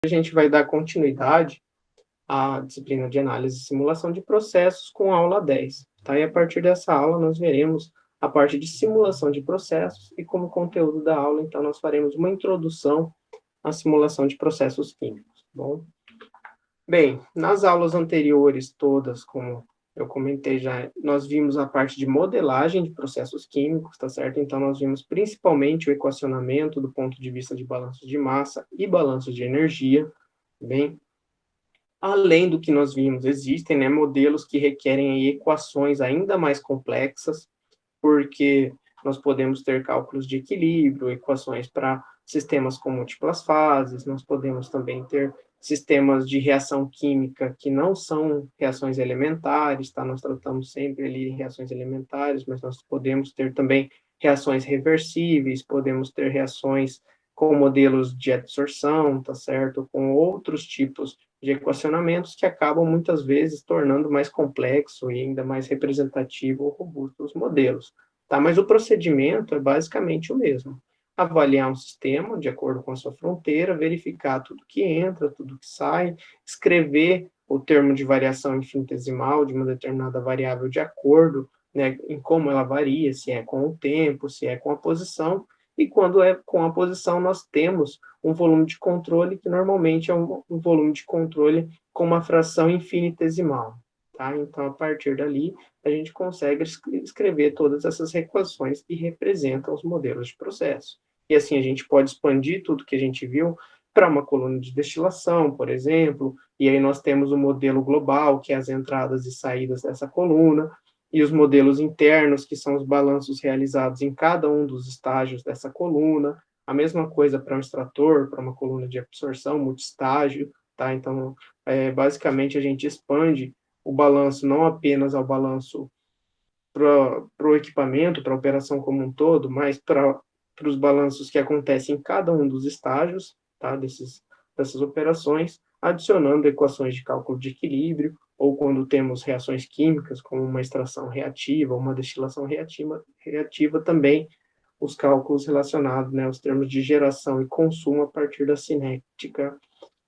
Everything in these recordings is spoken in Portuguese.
a gente vai dar continuidade à disciplina de análise e simulação de processos com a aula 10, tá? E a partir dessa aula nós veremos a parte de simulação de processos e como conteúdo da aula, então nós faremos uma introdução à simulação de processos químicos, tá bom? Bem, nas aulas anteriores todas, como eu comentei já, nós vimos a parte de modelagem de processos químicos, tá certo? Então, nós vimos principalmente o equacionamento do ponto de vista de balanço de massa e balanço de energia, bem? Além do que nós vimos, existem, né, modelos que requerem aí equações ainda mais complexas, porque nós podemos ter cálculos de equilíbrio, equações para sistemas com múltiplas fases, nós podemos também ter sistemas de reação química que não são reações elementares, tá? Nós tratamos sempre ali de reações elementares, mas nós podemos ter também reações reversíveis, podemos ter reações com modelos de adsorção, tá certo? Com outros tipos de equacionamentos que acabam muitas vezes tornando mais complexo e ainda mais representativo ou robusto os modelos. Tá? Mas o procedimento é basicamente o mesmo. Avaliar um sistema de acordo com a sua fronteira, verificar tudo que entra, tudo que sai, escrever o termo de variação infinitesimal de uma determinada variável de acordo, né, em como ela varia, se é com o tempo, se é com a posição, e quando é com a posição nós temos um volume de controle que normalmente é um volume de controle com uma fração infinitesimal. Tá? Então, a partir dali, a gente consegue escrever todas essas equações que representam os modelos de processo. E assim, a gente pode expandir tudo que a gente viu para uma coluna de destilação, por exemplo, e aí nós temos o modelo global, que é as entradas e saídas dessa coluna, e os modelos internos, que são os balanços realizados em cada um dos estágios dessa coluna, a mesma coisa para um extrator, para uma coluna de absorção multistágio, tá? Então, basicamente, a gente expande o balanço não apenas ao balanço para o equipamento, para a operação como um todo, mas para os balanços que acontecem em cada um dos estágios, tá? Dessas operações, adicionando equações de cálculo de equilíbrio, ou quando temos reações químicas, como uma extração reativa, uma destilação reativa também, os cálculos relacionados, né, aos termos de geração e consumo a partir da cinética,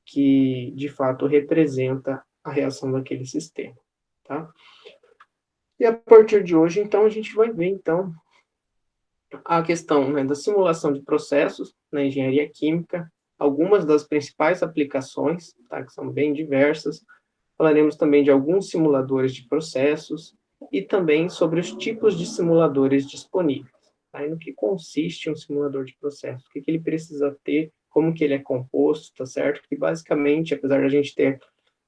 que de fato representa a reação daquele sistema, tá? E a partir de hoje, então, a gente vai ver, então, a questão, né, da simulação de processos na engenharia química, algumas das principais aplicações, tá, que são bem diversas. Falaremos também de alguns simuladores de processos e também sobre os tipos de simuladores disponíveis. Tá? E no que consiste um simulador de processo, o que ele precisa ter, como que ele é composto, tá certo? Que basicamente, apesar de a gente ter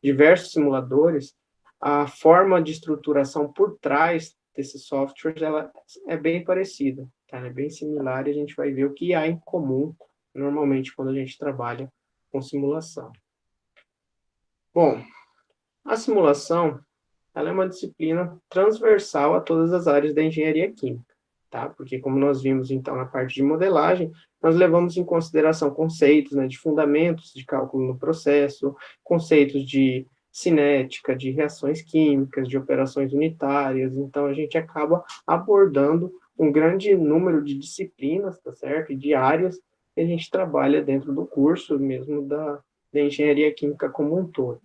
diversos simuladores, a forma de estruturação por trás desses softwares ela é bem parecida, tá? É bem similar e a gente vai ver o que há em comum normalmente quando a gente trabalha com simulação. Bom, a simulação ela é uma disciplina transversal a todas as áreas da engenharia química, tá? Porque como nós vimos então na parte de modelagem, nós levamos em consideração conceitos, né, de fundamentos de cálculo no processo, conceitos de cinética, de reações químicas, de operações unitárias, então a gente acaba abordando um grande número de disciplinas, tá certo? E de áreas que a gente trabalha dentro do curso mesmo da engenharia química como um todo.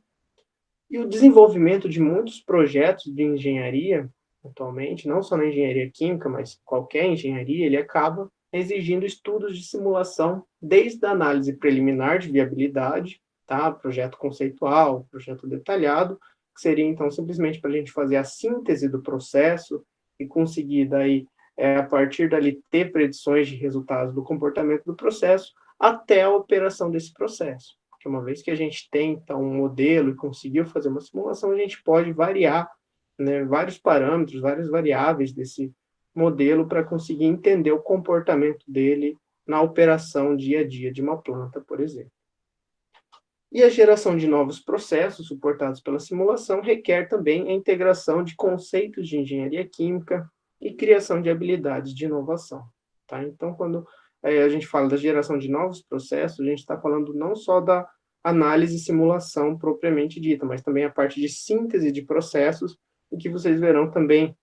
E o desenvolvimento de muitos projetos de engenharia, atualmente, não só na engenharia química, mas qualquer engenharia, ele acaba exigindo estudos de simulação, desde a análise preliminar de viabilidade, tá? Projeto conceitual, projeto detalhado, que seria, então, simplesmente para a gente fazer a síntese do processo e conseguir, daí, a partir dali, ter predições de resultados do comportamento do processo, até a operação desse processo. Porque uma vez que a gente tem, então, um modelo e conseguiu fazer uma simulação, a gente pode variar, né, vários parâmetros, várias variáveis desse modelo para conseguir entender o comportamento dele na operação dia a dia de uma planta, por exemplo. E a geração de novos processos suportados pela simulação requer também a integração de conceitos de engenharia química e criação de habilidades de inovação. Tá? Então, quando a gente fala da geração de novos processos, a gente está falando não só da análise e simulação propriamente dita, mas também a parte de síntese de processos, o que vocês verão também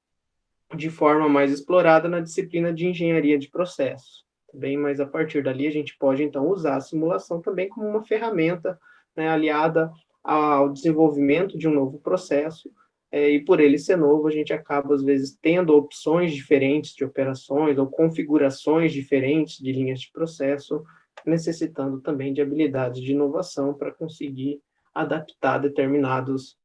de forma mais explorada na disciplina de engenharia de processos. bem, mas a partir dali a gente pode, então, usar a simulação também como uma ferramenta, né, aliada ao desenvolvimento de um novo processo, e por ele ser novo, a gente acaba, às vezes, tendo opções diferentes de operações ou configurações diferentes de linhas de processo, necessitando também de habilidades de inovação para conseguir adaptar determinadas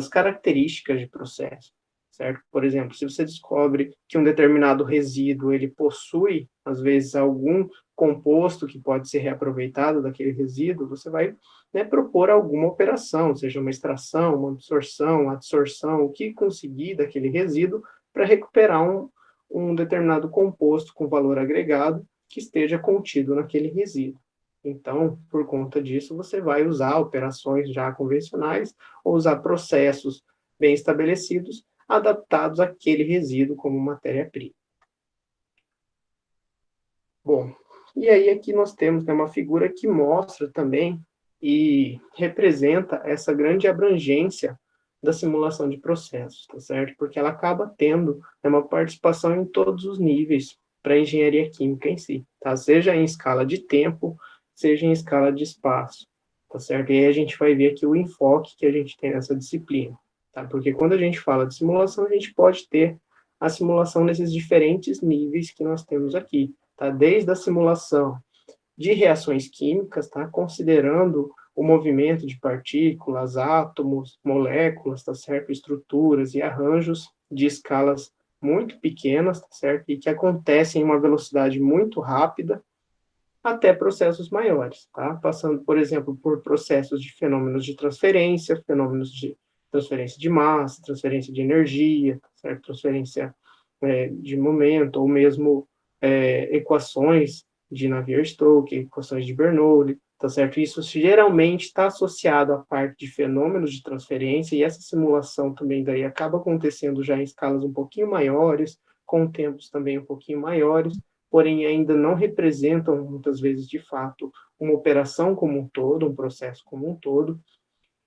características de processo, certo? Por exemplo, se você descobre que um determinado resíduo ele possui, às vezes, algum composto que pode ser reaproveitado daquele resíduo, você vai, né, propor alguma operação, seja uma extração, uma absorção, uma adsorção, o que conseguir daquele resíduo para recuperar um determinado composto com valor agregado que esteja contido naquele resíduo. Então, por conta disso, você vai usar operações já convencionais ou usar processos bem estabelecidos, adaptados àquele resíduo como matéria-prima. Bom, e aí aqui nós temos, né, uma figura que mostra também e representa essa grande abrangência da simulação de processos, tá certo? Porque ela acaba tendo, né, uma participação em todos os níveis para a engenharia química em si, tá? Seja em escala de tempo, seja em escala de espaço, tá certo? E aí a gente vai ver aqui o enfoque que a gente tem nessa disciplina, tá? Porque quando a gente fala de simulação, a gente pode ter a simulação nesses diferentes níveis que nós temos aqui, tá? Desde a simulação de reações químicas, tá? Considerando o movimento de partículas, átomos, moléculas, tá certo? Estruturas e arranjos de escalas muito pequenas, tá certo? E que acontecem em uma velocidade muito rápida, até processos maiores, tá? Passando, por exemplo, por processos de fenômenos de transferência, fenômenos de transferência de massa, transferência de energia, certo? Transferência de momento, ou mesmo equações de Navier-Stokes, equações de Bernoulli, tá certo? Isso geralmente está associado à parte de fenômenos de transferência, e essa simulação também daí acaba acontecendo já em escalas um pouquinho maiores, com tempos também um pouquinho maiores, porém ainda não representam, muitas vezes, de fato, uma operação como um todo, um processo como um todo,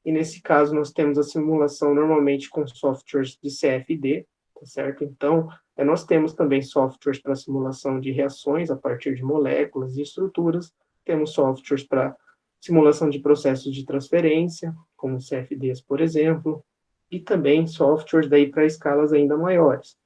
e nesse caso nós temos a simulação normalmente com softwares de CFD, tá certo? Então, nós temos também softwares para simulação de reações a partir de moléculas e estruturas, temos softwares para simulação de processos de transferência, como CFDs, por exemplo, e também softwares daí para escalas ainda maiores.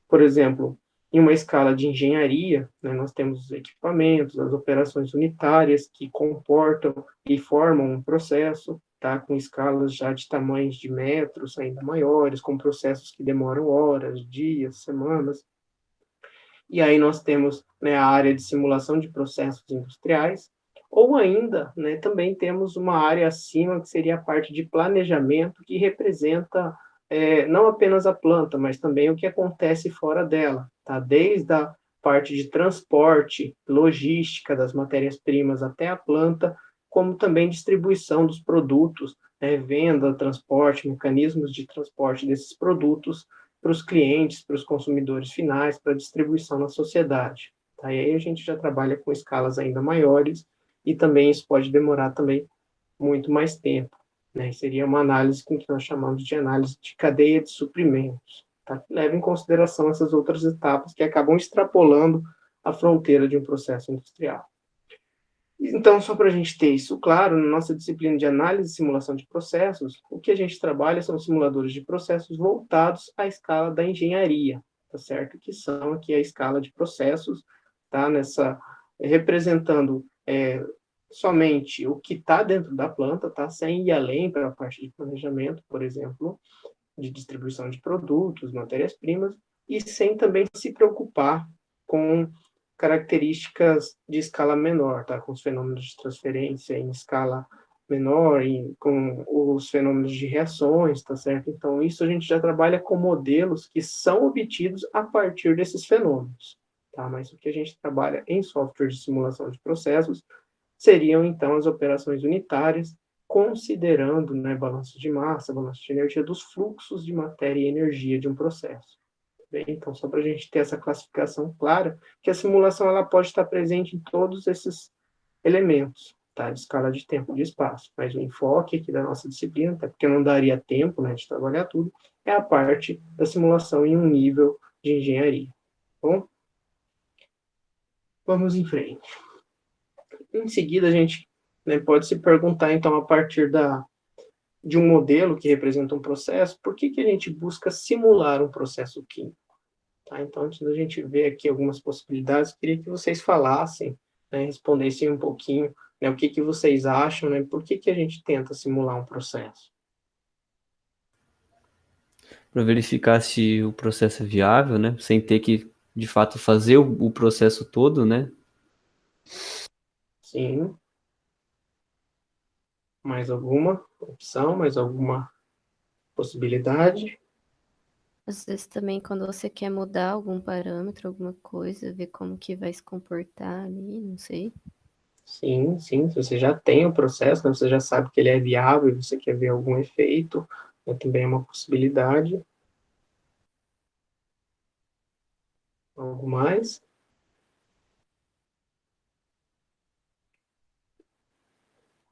Por exemplo, em uma escala de engenharia, né, nós temos os equipamentos, as operações unitárias que comportam e formam um processo, tá, com escalas já de tamanhos de metros ainda maiores, com processos que demoram horas, dias, semanas. E aí nós temos, né, a área de simulação de processos industriais, ou ainda, né, também temos uma área acima, que seria a parte de planejamento, que representa não apenas a planta, mas também o que acontece fora dela, tá? Desde a parte de transporte, logística das matérias-primas até a planta, como também distribuição dos produtos, né, venda, transporte, mecanismos de transporte desses produtos para os clientes, para os consumidores finais, para a distribuição na sociedade. Tá? E aí a gente já trabalha com escalas ainda maiores, e também isso pode demorar também muito mais tempo, né? Seria uma análise que nós chamamos de análise de cadeia de suprimentos, tá? Que leva em consideração essas outras etapas que acabam extrapolando a fronteira de um processo industrial. Então, só para a gente ter isso claro, na nossa disciplina de análise e simulação de processos, o que a gente trabalha são simuladores de processos voltados à escala da engenharia, tá certo? Que são aqui a escala de processos, tá? Representando somente o que está dentro da planta, tá? Sem ir além para a parte de planejamento, por exemplo, de distribuição de produtos, matérias-primas, e sem também se preocupar com características de escala menor, tá? Com os fenômenos de transferência em escala menor, com os fenômenos de reações, tá certo? Então, isso a gente já trabalha com modelos que são obtidos a partir desses fenômenos, tá? Mas o que a gente trabalha em software de simulação de processos seriam, então, as operações unitárias, considerando, né, balanço de massa, balanço de energia, dos fluxos de matéria e energia de um processo. Bem, então, só para a gente ter essa classificação clara, que a simulação ela pode estar presente em todos esses elementos, tá, de escala de tempo e de espaço. Mas o enfoque aqui da nossa disciplina, até porque não daria tempo, né, de trabalhar tudo, é a parte da simulação em um nível de engenharia. Bom? Vamos em frente. Em seguida, a gente, né, pode se perguntar, então, a partir de um modelo que representa um processo, por que a gente busca simular um processo químico? Tá? Então, antes da gente ver aqui algumas possibilidades, queria que vocês falassem, né, respondessem um pouquinho, né, o que vocês acham, né, por que a gente tenta simular um processo? Para verificar se o processo é viável, né? Sem ter que, de fato, fazer o processo todo, né? Sim. Mais alguma opção, mais alguma possibilidade? Às vezes também quando você quer mudar algum parâmetro, alguma coisa, ver como que vai se comportar ali, não sei. Sim, sim. Se você já tem o processo, né, você já sabe que ele é viável e você quer ver algum efeito, né, também é uma possibilidade. Algo mais?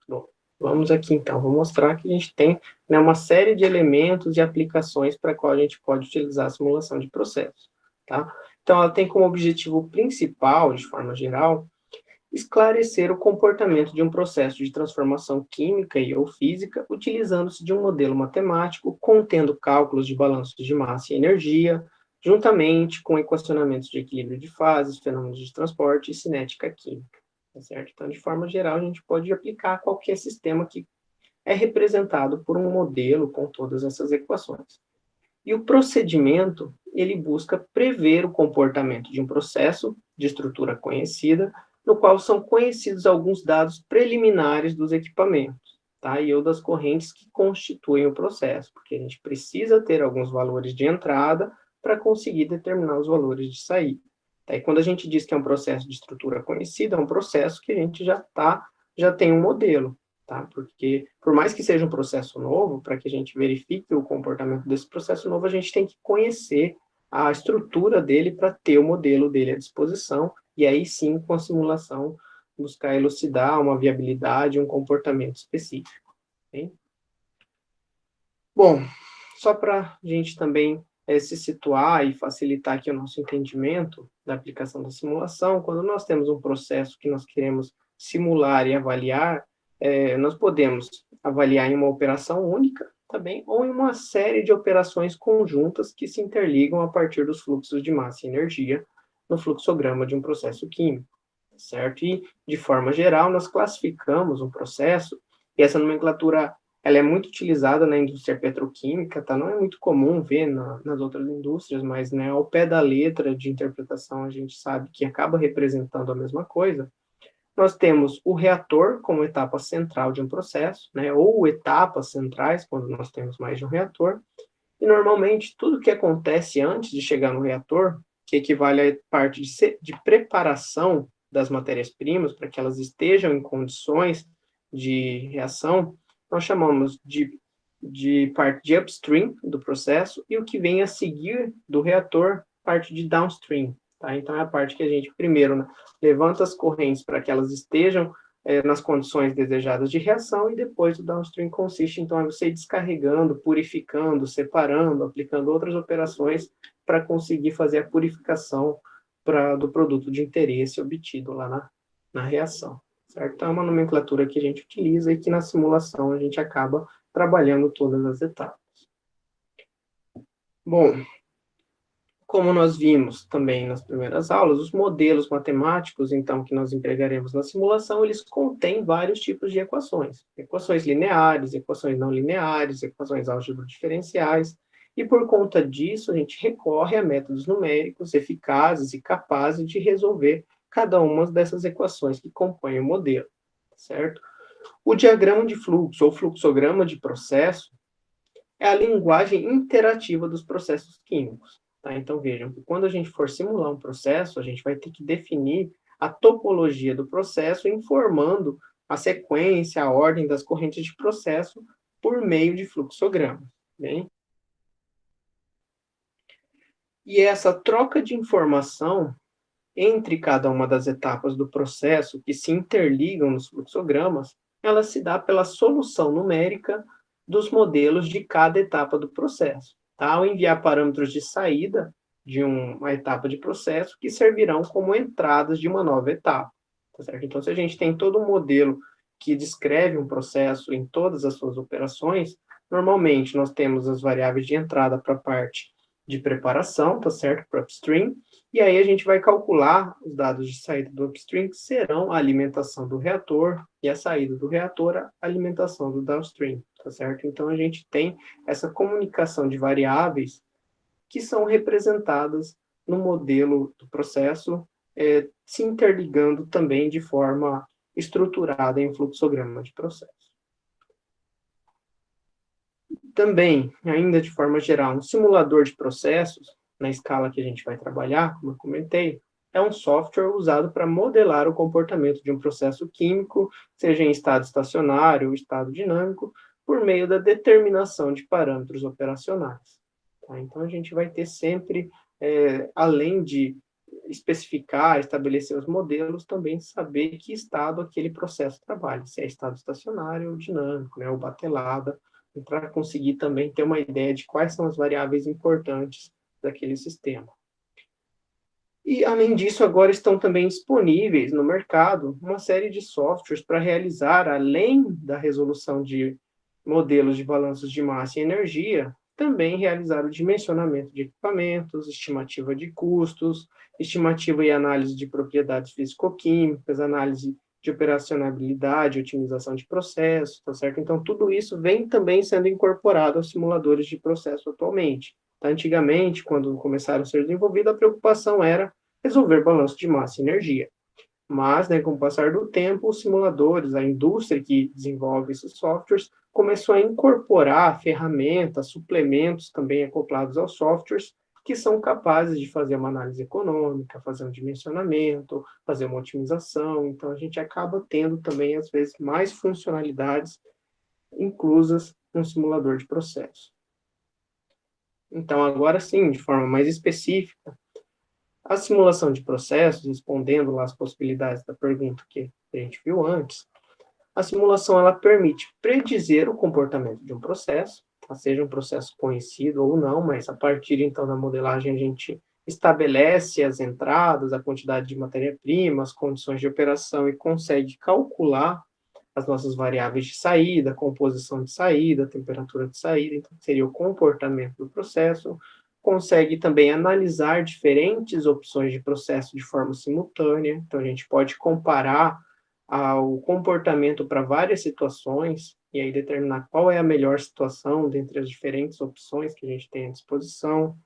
Bom, vamos aqui então. Vou mostrar que a gente tem, né, uma série de elementos e aplicações para a qual a gente pode utilizar a simulação de processos. Tá? Então, ela tem como objetivo principal, de forma geral, esclarecer o comportamento de um processo de transformação química e ou física, utilizando-se de um modelo matemático contendo cálculos de balanços de massa e energia, juntamente com equacionamentos de equilíbrio de fases, fenômenos de transporte e cinética química. Tá certo? Então, de forma geral, a gente pode aplicar a qualquer sistema que é representado por um modelo com todas essas equações. E o procedimento, ele busca prever o comportamento de um processo de estrutura conhecida, no qual são conhecidos alguns dados preliminares dos equipamentos, tá? E ou das correntes que constituem o processo, porque a gente precisa ter alguns valores de entrada para conseguir determinar os valores de saída. Tá? E quando a gente diz que é um processo de estrutura conhecida, é um processo que a gente já tem um modelo, tá? Porque, por mais que seja um processo novo, para que a gente verifique o comportamento desse processo novo, a gente tem que conhecer a estrutura dele para ter o modelo dele à disposição, e aí sim, com a simulação, buscar elucidar uma viabilidade, um comportamento específico. Okay? Bom, só para a gente também se situar e facilitar aqui o nosso entendimento da aplicação da simulação, quando nós temos um processo que nós queremos simular e avaliar, nós podemos avaliar em uma operação única também, ou em uma série de operações conjuntas que se interligam a partir dos fluxos de massa e energia no fluxograma de um processo químico, certo? E, de forma geral, nós classificamos um processo, e essa nomenclatura ela é muito utilizada na indústria petroquímica, tá? Não é muito comum ver nas outras indústrias, mas, né, ao pé da letra de interpretação a gente sabe que acaba representando a mesma coisa. Nós temos o reator como etapa central de um processo, né, ou etapas centrais, quando nós temos mais de um reator, e normalmente tudo que acontece antes de chegar no reator, que equivale à parte de preparação das matérias-primas para que elas estejam em condições de reação, nós chamamos de parte de upstream do processo, e o que vem a seguir do reator, parte de downstream. Tá? Então, é a parte que a gente, primeiro, né, levanta as correntes para que elas estejam nas condições desejadas de reação, e depois o downstream consiste, então, em você ir descarregando, purificando, separando, aplicando outras operações para conseguir fazer a purificação do produto de interesse obtido lá na reação. Certo? Então, é uma nomenclatura que a gente utiliza e que na simulação a gente acaba trabalhando todas as etapas. Bom, como nós vimos também nas primeiras aulas, os modelos matemáticos, então, que nós empregaremos na simulação, eles contêm vários tipos de equações. Equações lineares, equações não lineares, equações álgebra diferenciais, e por conta disso, a gente recorre a métodos numéricos eficazes e capazes de resolver cada uma dessas equações que compõem o modelo, certo? O diagrama de fluxo, ou fluxograma de processo, é a linguagem interativa dos processos químicos. Tá? Então, vejam, que quando a gente for simular um processo, a gente vai ter que definir a topologia do processo, informando a sequência, a ordem das correntes de processo por meio de fluxograma. Bem? E essa troca de informação entre cada uma das etapas do processo que se interligam nos fluxogramas, ela se dá pela solução numérica dos modelos de cada etapa do processo. Tá? Ao enviar parâmetros de saída de uma etapa de processo que servirão como entradas de uma nova etapa, tá certo? Então, se a gente tem todo um modelo que descreve um processo em todas as suas operações, normalmente nós temos as variáveis de entrada para a parte de preparação, tá certo? Para upstream, e aí a gente vai calcular os dados de saída do upstream, que serão a alimentação do reator, e a saída do reator, a alimentação do downstream, tá certo? Então, a gente tem essa comunicação de variáveis que são representadas no modelo do processo, se interligando também de forma estruturada em fluxograma de processo. Também, ainda de forma geral, um simulador de processos, na escala que a gente vai trabalhar, como eu comentei, é um software usado para modelar o comportamento de um processo químico, seja em estado estacionário ou estado dinâmico, por meio da determinação de parâmetros operacionais. Tá? Então, a gente vai ter sempre, além de especificar, estabelecer os modelos, também saber que estado aquele processo trabalha, se é estado estacionário ou dinâmico, né, ou batelada, para conseguir também ter uma ideia de quais são as variáveis importantes daquele sistema. E, além disso, agora estão também disponíveis no mercado uma série de softwares para realizar, além da resolução de modelos de balanços de massa e energia, também realizar o dimensionamento de equipamentos, estimativa de custos, estimativa e análise de propriedades físico-químicas, análise de operacionalidade, otimização de processos, tá certo? Então, tudo isso vem também sendo incorporado aos simuladores de processo atualmente. Tá? Antigamente, quando começaram a ser desenvolvidos, a preocupação era resolver balanço de massa e energia. Mas, né, com o passar do tempo, os simuladores, a indústria que desenvolve esses softwares, começou a incorporar ferramentas, suplementos também acoplados aos softwares, que são capazes de fazer uma análise econômica, fazer um dimensionamento, fazer uma otimização. Então, a gente acaba tendo também, às vezes, mais funcionalidades inclusas no simulador de processo. Então, agora sim, de forma mais específica, a simulação de processos, respondendo lá as possibilidades da pergunta que a gente viu antes, a simulação ela permite predizer o comportamento de um processo, tá? Seja um processo conhecido ou não, mas a partir então da modelagem a gente estabelece as entradas, a quantidade de matéria-prima, as condições de operação e consegue calcular as nossas variáveis de saída, composição de saída, temperatura de saída, então seria o comportamento do processo, consegue também analisar diferentes opções de processo de forma simultânea, então a gente pode comparar o comportamento para várias situações, e aí determinar qual é a melhor situação dentre as diferentes opções que a gente tem à disposição,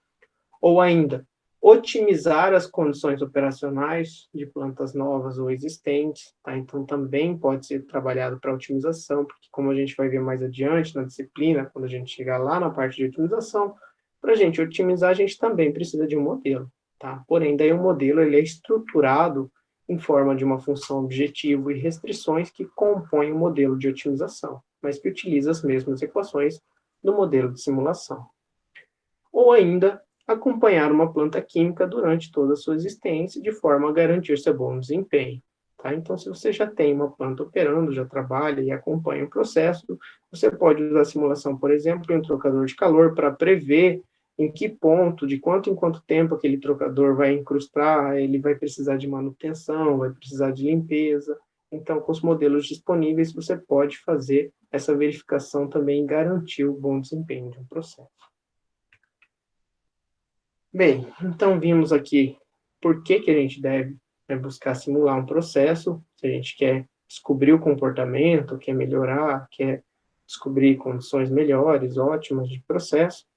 ou ainda, otimizar as condições operacionais de plantas novas ou existentes, tá? Então, também pode ser trabalhado para otimização, porque como a gente vai ver mais adiante na disciplina, quando a gente chegar lá na parte de otimização, para a gente otimizar, a gente também precisa de um modelo, tá? Porém, daí o modelo ele é estruturado em forma de uma função objetivo e restrições que compõem o modelo de otimização, mas que utiliza as mesmas equações do modelo de simulação. Ou ainda, acompanhar uma planta química durante toda a sua existência, de forma a garantir seu bom desempenho. Tá? Então, se você já tem uma planta operando, já trabalha e acompanha o processo, você pode usar a simulação, por exemplo, em um trocador de calor para prever em que ponto, de quanto em quanto tempo aquele trocador vai incrustar, ele vai precisar de manutenção, vai precisar de limpeza. Então, com os modelos disponíveis, você pode fazer essa verificação também e garantir o bom desempenho de um processo. Bem, então vimos aqui por que a gente deve buscar simular um processo, se a gente quer descobrir o comportamento, quer melhorar, quer descobrir condições melhores, ótimas de processo.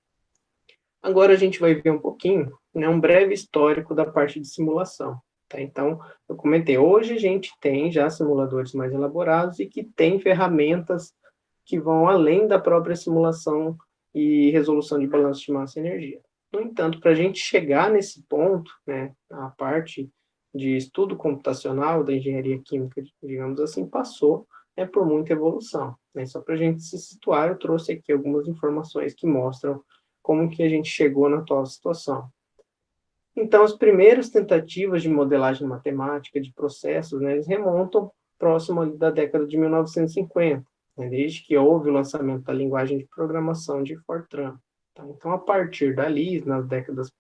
Agora a gente vai ver um pouquinho, né, um breve histórico da parte de simulação. Tá? Então, eu comentei, hoje a gente tem já simuladores mais elaborados e que tem ferramentas que vão além da própria simulação e resolução de balanço de massa e energia. No entanto, para a gente chegar nesse ponto, né, a parte de estudo computacional da engenharia química, digamos assim, passou por muita evolução. Né? Só para a gente se situar, eu trouxe aqui algumas informações que mostram como que a gente chegou na atual situação. Então, as primeiras tentativas de modelagem matemática de processos, né, eles remontam próximo ali da década de 1950, né, desde que houve o lançamento da linguagem de programação de Fortran. Tá? Então, a partir dali, nas décadas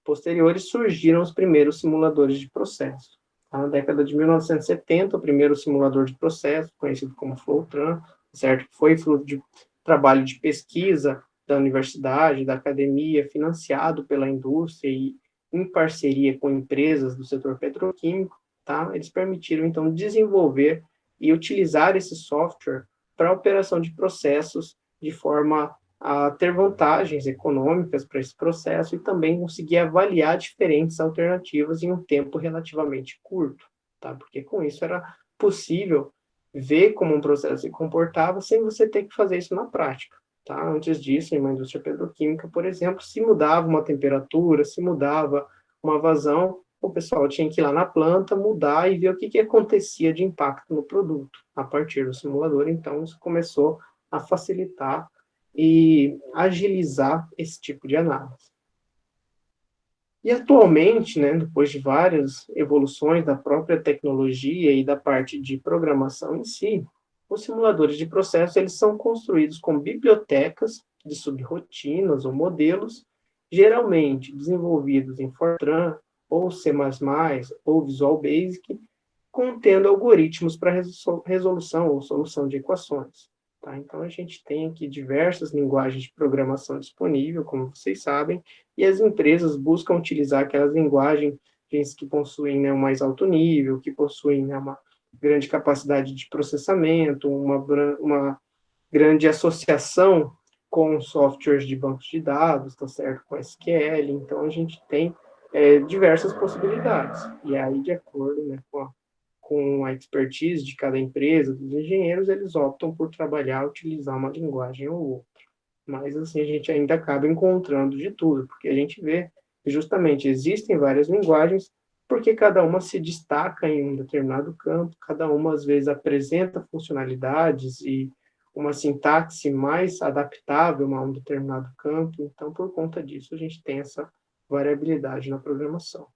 posteriores, surgiram os primeiros simuladores de processo. Na década de 1970, o primeiro simulador de processo, conhecido como Flowtran, certo? Foi fruto de trabalho de pesquisa da universidade, da academia, financiado pela indústria e em parceria com empresas do setor petroquímico, tá? Eles permitiram, então, desenvolver e utilizar esse software para a operação de processos de forma a ter vantagens econômicas para esse processo e também conseguir avaliar diferentes alternativas em um tempo relativamente curto, tá? Porque com isso era possível ver como um processo se comportava sem você ter que fazer isso na prática, tá? Antes disso, em uma indústria petroquímica, por exemplo, se mudava uma temperatura, se mudava uma vazão, o pessoal tinha que ir lá na planta, mudar e ver o que acontecia de impacto no produto. A partir do simulador, então, isso começou a facilitar e agilizar esse tipo de análise. E atualmente, né, depois de várias evoluções da própria tecnologia e da parte de programação em si, os simuladores de processo eles são construídos com bibliotecas de subrrotinas ou modelos, geralmente desenvolvidos em Fortran, ou C++, ou Visual Basic, contendo algoritmos para resolução ou solução de equações. Tá? Então, a gente tem aqui diversas linguagens de programação disponível, como vocês sabem, e as empresas buscam utilizar aquelas linguagens que possuem, né, um mais alto nível, que possuem, né, uma grande capacidade de processamento, uma grande associação com softwares de bancos de dados, tá certo? Com SQL, então a gente tem diversas possibilidades. E aí, de acordo, né, com a expertise de cada empresa, dos engenheiros, eles optam por trabalhar, utilizar uma linguagem ou outra. Mas, assim, a gente ainda acaba encontrando de tudo, porque a gente vê que, justamente, existem várias linguagens, porque cada uma se destaca em um determinado campo, cada uma, às vezes, apresenta funcionalidades e uma sintaxe mais adaptável a um determinado campo. Então, por conta disso, a gente tem essa variabilidade na programação.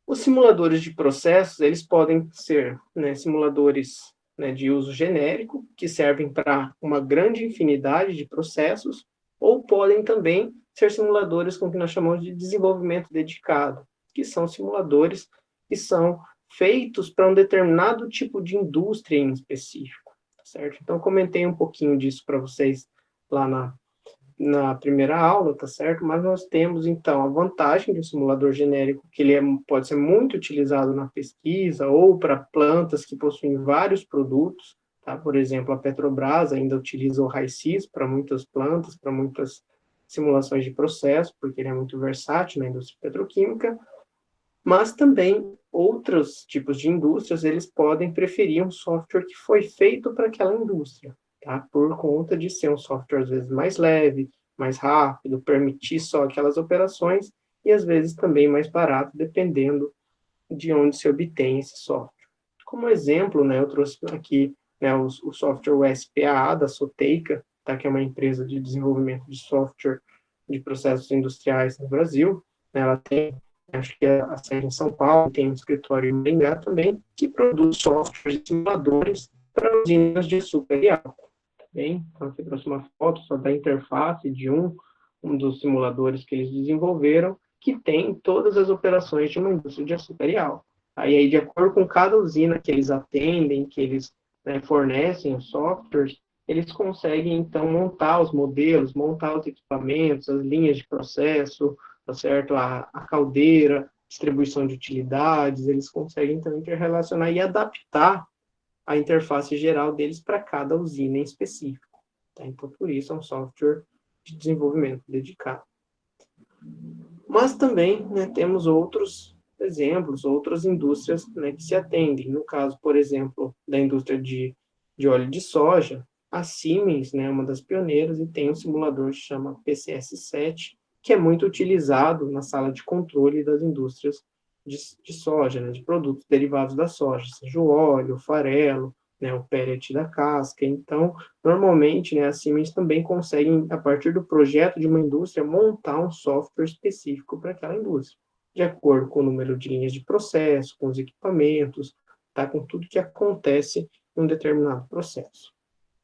Os simuladores de processos, eles podem ser, né, simuladores, né, de uso genérico, que servem para uma grande infinidade de processos, ou podem também ser simuladores com o que nós chamamos de desenvolvimento dedicado, que são simuladores que são feitos para um determinado tipo de indústria em específico, certo? Então, comentei um pouquinho disso para vocês lá na primeira aula, tá certo? Mas nós temos, então, a vantagem do simulador genérico, que ele pode ser muito utilizado na pesquisa ou para plantas que possuem vários produtos, tá? Por exemplo, a Petrobras ainda utiliza o RAICYS para muitas plantas, para muitas simulações de processo, porque ele é muito versátil na indústria petroquímica, mas também outros tipos de indústrias, eles podem preferir um software que foi feito para aquela indústria, tá? Por conta de ser um software, às vezes, mais leve, mais rápido, permitir só aquelas operações, e às vezes também mais barato, dependendo de onde se obtém esse software. Como exemplo, né, eu trouxe aqui, né, o software USPAA da Soteica, tá, que é uma empresa de desenvolvimento de software de processos industriais no Brasil. Ela tem, acho que a sede em São Paulo, tem um escritório em Maringá também, que produz softwares e simuladores para usinas de açúcar e álcool. Bem, então aqui trouxe uma foto só da interface de um dos simuladores que eles desenvolveram, que tem todas as operações de uma indústria de açúcar e álcool. Aí, de acordo com cada usina que eles atendem, que eles, né, fornecem os softwares, eles conseguem, então, montar os modelos, montar os equipamentos, as linhas de processo, tá certo? A caldeira, distribuição de utilidades, eles conseguem, então, interrelacionar e adaptar a interface geral deles para cada usina em específico. Tá? Então, por isso, é um software de desenvolvimento dedicado. Mas também, né, temos outros exemplos, outras indústrias, né, que se atendem. No caso, por exemplo, da indústria de óleo de soja, a Siemens, né, é uma das pioneiras e tem um simulador que chama PCS7, que é muito utilizado na sala de controle das indústrias de soja, né, de produtos derivados da soja, seja o óleo, o farelo, né, o pellet da casca. Então, normalmente, né, a Siemens também consegue, a partir do projeto de uma indústria, montar um software específico para aquela indústria, de acordo com o número de linhas de processo, com os equipamentos, tá, com tudo que acontece em um determinado processo.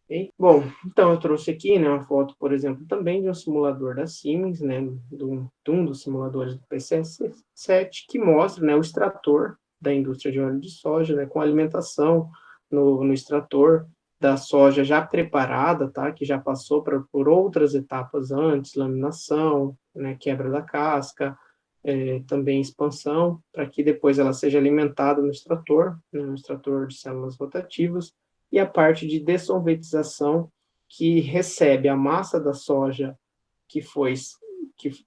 Ok? Bom, então eu trouxe aqui, né, uma foto, por exemplo, também de um simulador da Siemens, né, de um dos simuladores do PCS7, que mostra, né, o extrator da indústria de óleo de soja, né, com alimentação no extrator da soja já preparada, tá, que já passou por outras etapas antes, laminação, né, quebra da casca, também expansão, para que depois ela seja alimentada no extrator, né, no extrator de células rotativas, e a parte de dessolvetização, que recebe a massa da soja que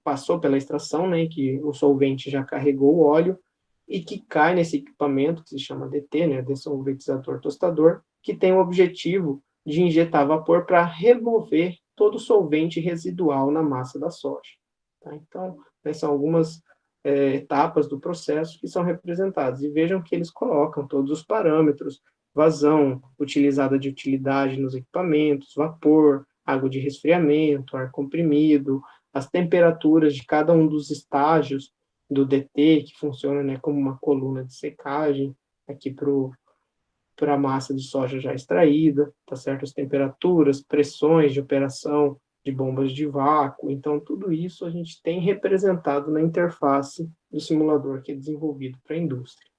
passou pela extração, né, que o solvente já carregou o óleo, e que cai nesse equipamento, que se chama DT, né, dessolvetizador tostador, que tem o objetivo de injetar vapor para remover todo o solvente residual na massa da soja. Tá? Então, são algumas etapas do processo que são representadas. E vejam que eles colocam todos os parâmetros: vazão utilizada de utilidade nos equipamentos, vapor, água de resfriamento, ar comprimido, as temperaturas de cada um dos estágios do DT, que funciona, né, como uma coluna de secagem aqui para a massa de soja já extraída, tá certo? As temperaturas, pressões de operação de bombas de vácuo. Então, tudo isso a gente tem representado na interface do simulador que é desenvolvido para a indústria.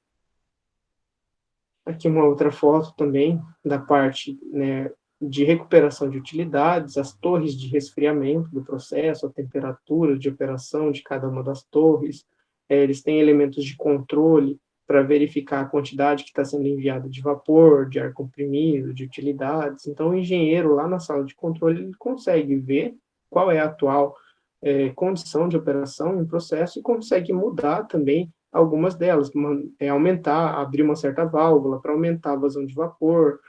Aqui uma outra foto também da parte, né, de recuperação de utilidades, as torres de resfriamento do processo, a temperatura de operação de cada uma das torres. Eles têm elementos de controle para verificar a quantidade que está sendo enviada de vapor, de ar comprimido, de utilidades. Então, o engenheiro lá na sala de controle ele consegue ver qual é a atual condição de operação em processo e consegue mudar também algumas delas, aumentar, abrir uma certa válvula para aumentar a vazão de vapor,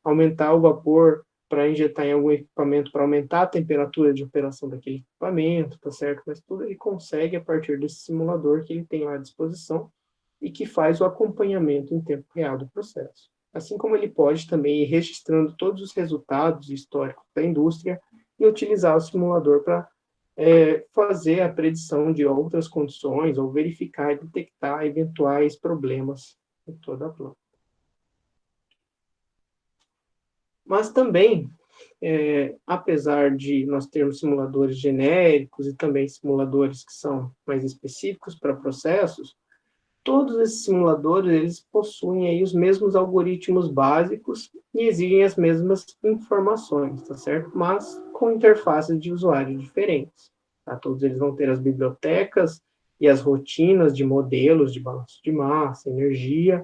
aumentar o vapor para injetar em algum equipamento para aumentar a temperatura de operação daquele equipamento, tá certo? Mas tudo ele consegue a partir desse simulador que ele tem lá à disposição e que faz o acompanhamento em tempo real do processo. Assim como ele pode também ir registrando todos os resultados históricos da indústria e utilizar o simulador para fazer a predição de outras condições ou verificar e detectar eventuais problemas em toda a planta. Mas também, apesar de nós termos simuladores genéricos e também simuladores que são mais específicos para processos, todos esses simuladores eles possuem aí os mesmos algoritmos básicos e exigem as mesmas informações, tá certo? Mas com interfaces de usuário diferentes. Tá? Todos eles vão ter as bibliotecas e as rotinas de modelos de balanço de massa, energia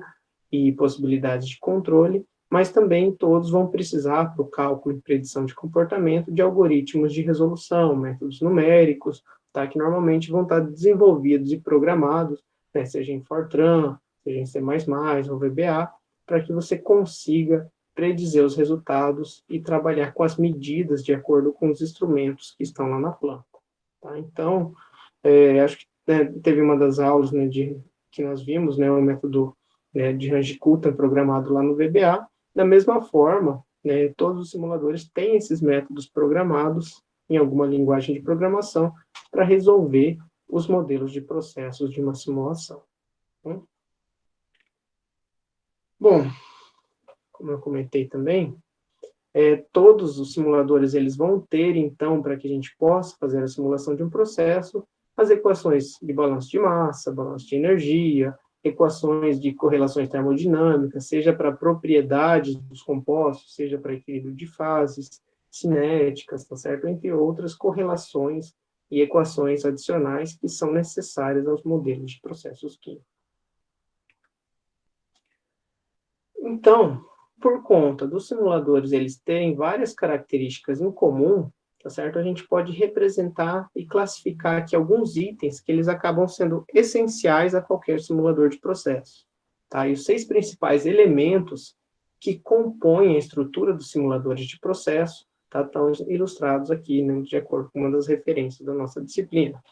e possibilidades de controle, mas também todos vão precisar, para o cálculo e predição de comportamento, de algoritmos de resolução, métodos numéricos, tá? Que normalmente vão estar desenvolvidos e programados, né? Seja em Fortran, seja em C++ ou VBA, para que você consiga predizer os resultados e trabalhar com as medidas de acordo com os instrumentos que estão lá na planta. Tá? Então, acho que teve uma das aulas, né, que nós vimos, né, o método de Range-Coulton programado lá no VBA. Da mesma forma, né, todos os simuladores têm esses métodos programados em alguma linguagem de programação para resolver os modelos de processos de uma simulação. Tá? Bom, como eu comentei também, todos os simuladores eles vão ter, então, para que a gente possa fazer a simulação de um processo, as equações de balanço de massa, balanço de energia, equações de correlações termodinâmicas, seja para propriedades dos compostos, seja para equilíbrio de fases, cinéticas, tá certo? Entre outras correlações e equações adicionais que são necessárias aos modelos de processos químicos. Então, por conta dos simuladores eles terem várias características em comum, tá certo? A gente pode representar e classificar aqui alguns itens que eles acabam sendo essenciais a qualquer simulador de processo, tá? E os 6 principais elementos que compõem a estrutura dos simuladores de processo, tá? Estão ilustrados aqui, né, de acordo com uma das referências da nossa disciplina.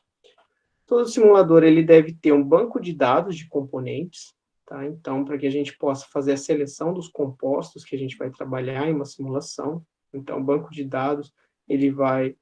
Todo simulador ele deve ter um banco de dados de componentes, tá? Então, para que a gente possa fazer a seleção dos compostos que a gente vai trabalhar em uma simulação. Então, o banco de dados ele vai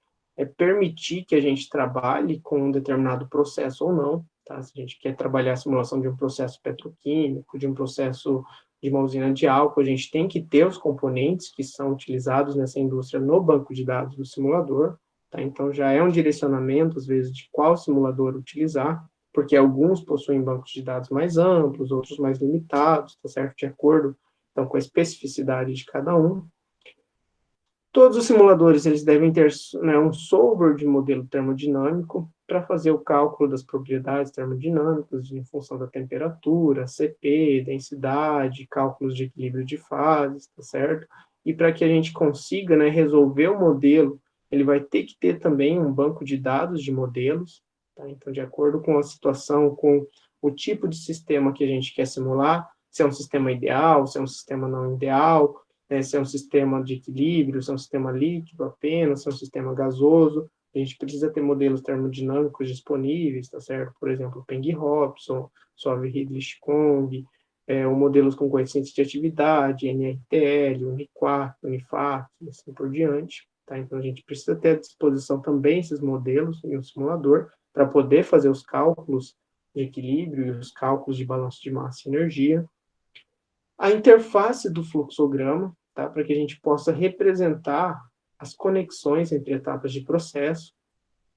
permitir que a gente trabalhe com um determinado processo ou não. Tá? Se a gente quer trabalhar a simulação de um processo petroquímico, de um processo de uma usina de álcool, a gente tem que ter os componentes que são utilizados nessa indústria no banco de dados do simulador, tá? Então, já é um direcionamento, às vezes, de qual simulador utilizar, porque alguns possuem bancos de dados mais amplos, outros mais limitados, tá certo? De acordo, então, com a especificidade de cada um. Todos os simuladores eles devem ter, né, um solver de modelo termodinâmico para fazer o cálculo das propriedades termodinâmicas em função da temperatura, CP, densidade, cálculos de equilíbrio de fases, tá certo? E para que a gente consiga, né, resolver o modelo, ele vai ter que ter também um banco de dados de modelos, tá? Então, de acordo com a situação, com o tipo de sistema que a gente quer simular, se é um sistema ideal, se é um sistema não ideal, se é um sistema de equilíbrio, se é um sistema líquido apenas, se é um sistema gasoso. A gente precisa ter modelos termodinâmicos disponíveis, tá certo? Por exemplo, Peng-Hobson, Solve-Ridley-Kong, ou modelos com coeficientes de atividade, NRTL, Uniquark, Unifac, e assim por diante. Tá? Então, a gente precisa ter à disposição também esses modelos em um simulador para poder fazer os cálculos de equilíbrio e os cálculos de balanço de massa e energia. A interface do fluxograma, tá? Para que a gente possa representar as conexões entre etapas de processo,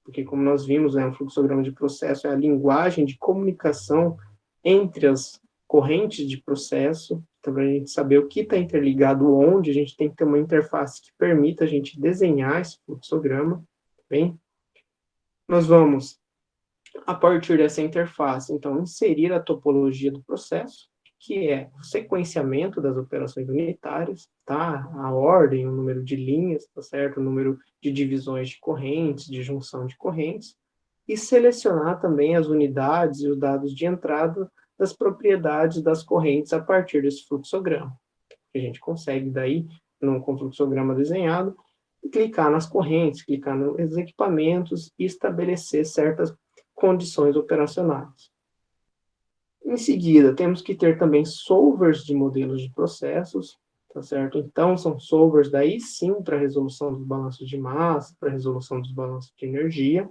porque como nós vimos, um fluxograma de processo é a linguagem de comunicação entre as correntes de processo, então para a gente saber o que está interligado onde, a gente tem que ter uma interface que permita a gente desenhar esse fluxograma, bem? Nós vamos, a partir dessa interface, então, inserir a topologia do processo, que é o sequenciamento das operações unitárias, tá? A ordem, o número de linhas, tá certo? O número de divisões de correntes, de junção de correntes, e selecionar também as unidades e os dados de entrada das propriedades das correntes a partir desse fluxograma. A gente consegue daí, com o fluxograma desenhado, clicar nas correntes, clicar nos equipamentos e estabelecer certas condições operacionais. Em seguida, temos que ter também solvers de modelos de processos, tá certo? Então, são solvers daí sim para resolução dos balanços de massa, para resolução dos balanços de energia,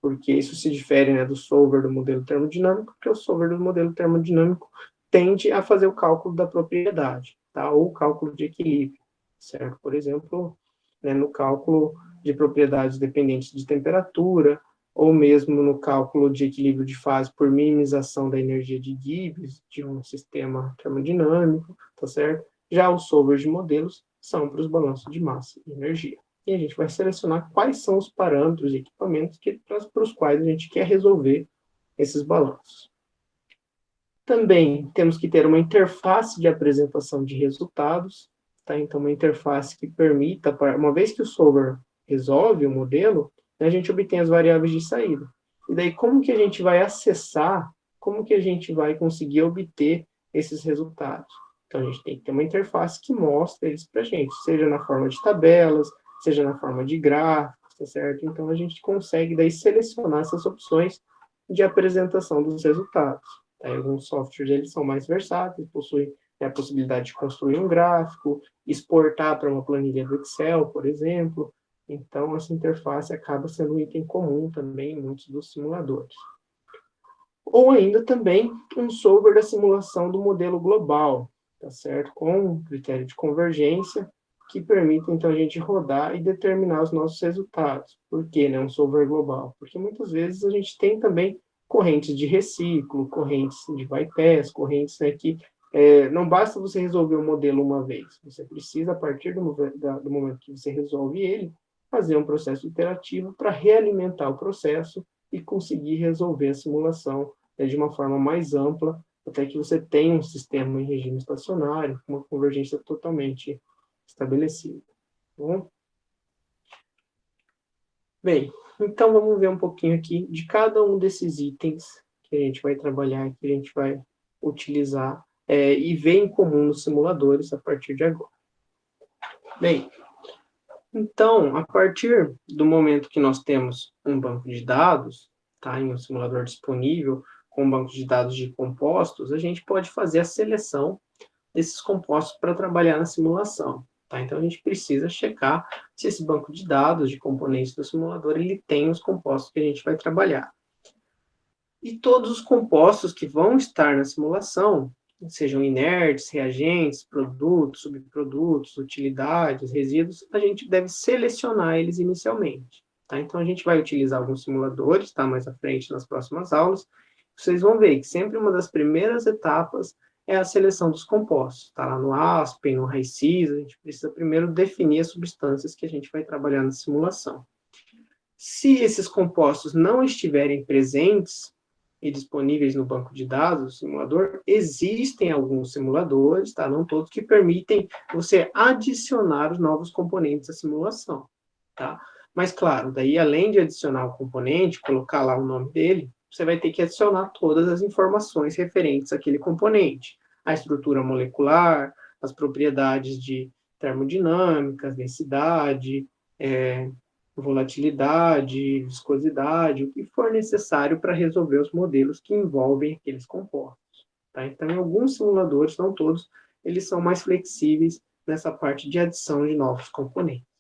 porque isso se difere, né, do solver do modelo termodinâmico, porque o solver do modelo termodinâmico tende a fazer o cálculo da propriedade, tá? Ou o cálculo de equilíbrio, certo? Por exemplo, né, no cálculo de propriedades dependentes de temperatura, ou mesmo no cálculo de equilíbrio de fase por minimização da energia de Gibbs, de um sistema termodinâmico, tá certo? Já os solvers de modelos são para os balanços de massa e energia. E a gente vai selecionar quais são os parâmetros e equipamentos para os quais a gente quer resolver esses balanços. Também temos que ter uma interface de apresentação de resultados, tá? Então, uma interface que permita, uma vez que o solver resolve o modelo, a gente obtém as variáveis de saída. E daí, como que a gente vai acessar, como que a gente vai conseguir obter esses resultados? Então, a gente tem que ter uma interface que mostre eles para a gente, seja na forma de tabelas, seja na forma de gráficos, tá certo? Então, a gente consegue daí selecionar essas opções de apresentação dos resultados. Alguns softwares eles são mais versáteis, possuem a possibilidade de construir um gráfico, exportar para uma planilha do Excel, por exemplo. Então, essa interface acaba sendo um item comum também em muitos dos simuladores. Ou ainda também um solver da simulação do modelo global, tá certo? Com um critério de convergência que permite, então, a gente rodar e determinar os nossos resultados. Por que, né, um solver global? Porque muitas vezes a gente tem também correntes de reciclo, correntes de bypass, correntes, né, que não basta você resolver o modelo uma vez, você precisa, a partir do momento que você resolve ele, fazer um processo iterativo para realimentar o processo e conseguir resolver a simulação de uma forma mais ampla, até que você tenha um sistema em regime estacionário, com uma convergência totalmente estabelecida. Bom? Bem, então vamos ver um pouquinho aqui de cada um desses itens que a gente vai trabalhar, que a gente vai utilizar e ver em comum nos simuladores a partir de agora. Bem, então, a partir do momento que nós temos um banco de dados, tá, em um simulador disponível, com um banco de dados de compostos, a gente pode fazer a seleção desses compostos para trabalhar na simulação. Tá? Então, a gente precisa checar se esse banco de dados de componentes do simulador ele tem os compostos que a gente vai trabalhar. E todos os compostos que vão estar na simulação, sejam inertes, reagentes, produtos, subprodutos, utilidades, resíduos, a gente deve selecionar eles inicialmente. Tá? Então, a gente vai utilizar alguns simuladores, tá? Mais à frente nas próximas aulas. Vocês vão ver que sempre uma das primeiras etapas é a seleção dos compostos. Tá lá no Aspen, no RACIS, a gente precisa primeiro definir as substâncias que a gente vai trabalhar na simulação. Se esses compostos não estiverem presentes e disponíveis no banco de dados do simulador, existem alguns simuladores, tá? Não todos, que permitem você adicionar os novos componentes à simulação, tá? Mas, claro, daí, além de adicionar o componente, colocar lá o nome dele, você vai ter que adicionar todas as informações referentes àquele componente. A estrutura molecular, as propriedades de termodinâmicas, densidade, volatilidade, viscosidade, o que for necessário para resolver os modelos que envolvem aqueles compostos. Tá? Então, em alguns simuladores, não todos, eles são mais flexíveis nessa parte de adição de novos componentes.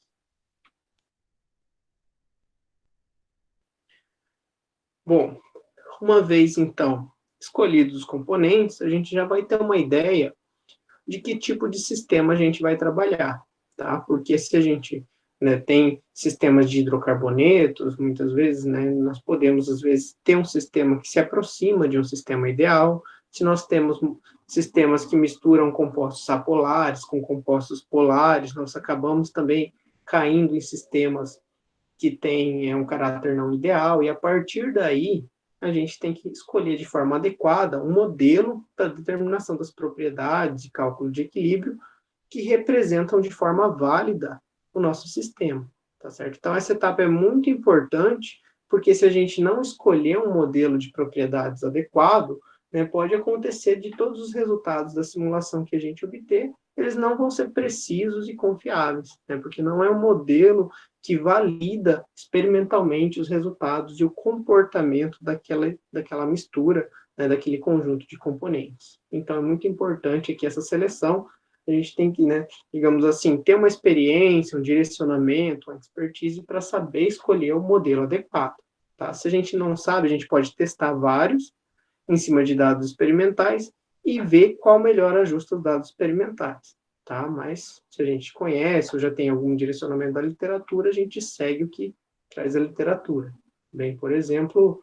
Bom, uma vez, então, escolhidos os componentes, a gente já vai ter uma ideia de que tipo de sistema a gente vai trabalhar, tá? Porque se a gente, né, tem sistemas de hidrocarbonetos, muitas vezes, né, nós podemos, às vezes, ter um sistema que se aproxima de um sistema ideal. Se nós temos sistemas que misturam compostos apolares com compostos polares, nós acabamos também caindo em sistemas que têm um caráter não ideal, e a partir daí, a gente tem que escolher de forma adequada um modelo para determinação das propriedades e cálculo de equilíbrio que representam de forma válida o nosso sistema, tá certo? Então, essa etapa é muito importante, porque se a gente não escolher um modelo de propriedades adequado, né, pode acontecer de todos os resultados da simulação que a gente obter, eles não vão ser precisos e confiáveis, né, porque não é um modelo que valida experimentalmente os resultados e o comportamento daquela mistura, né, daquele conjunto de componentes. Então, é muito importante que essa seleção, a gente tem que, né, digamos assim, ter uma experiência, um direcionamento, uma expertise para saber escolher o modelo adequado. Tá? Se a gente não sabe, a gente pode testar vários em cima de dados experimentais e ver qual melhor ajusta os dados experimentais. Tá? Mas se a gente conhece ou já tem algum direcionamento da literatura, a gente segue o que traz a literatura. Bem, por exemplo,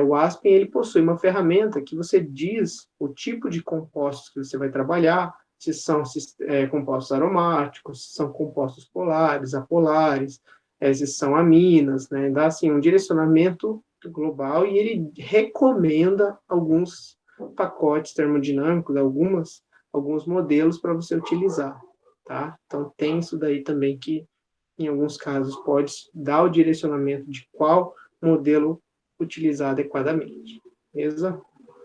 o Aspen ele possui uma ferramenta que você diz o tipo de compostos que você vai trabalhar, se são compostos aromáticos, se são compostos polares, apolares, se são aminas, né? Dá assim um direcionamento global e ele recomenda alguns pacotes termodinâmicos, alguns modelos para você utilizar, tá? Então, tem isso daí também que, em alguns casos, pode dar o direcionamento de qual modelo utilizar adequadamente, beleza?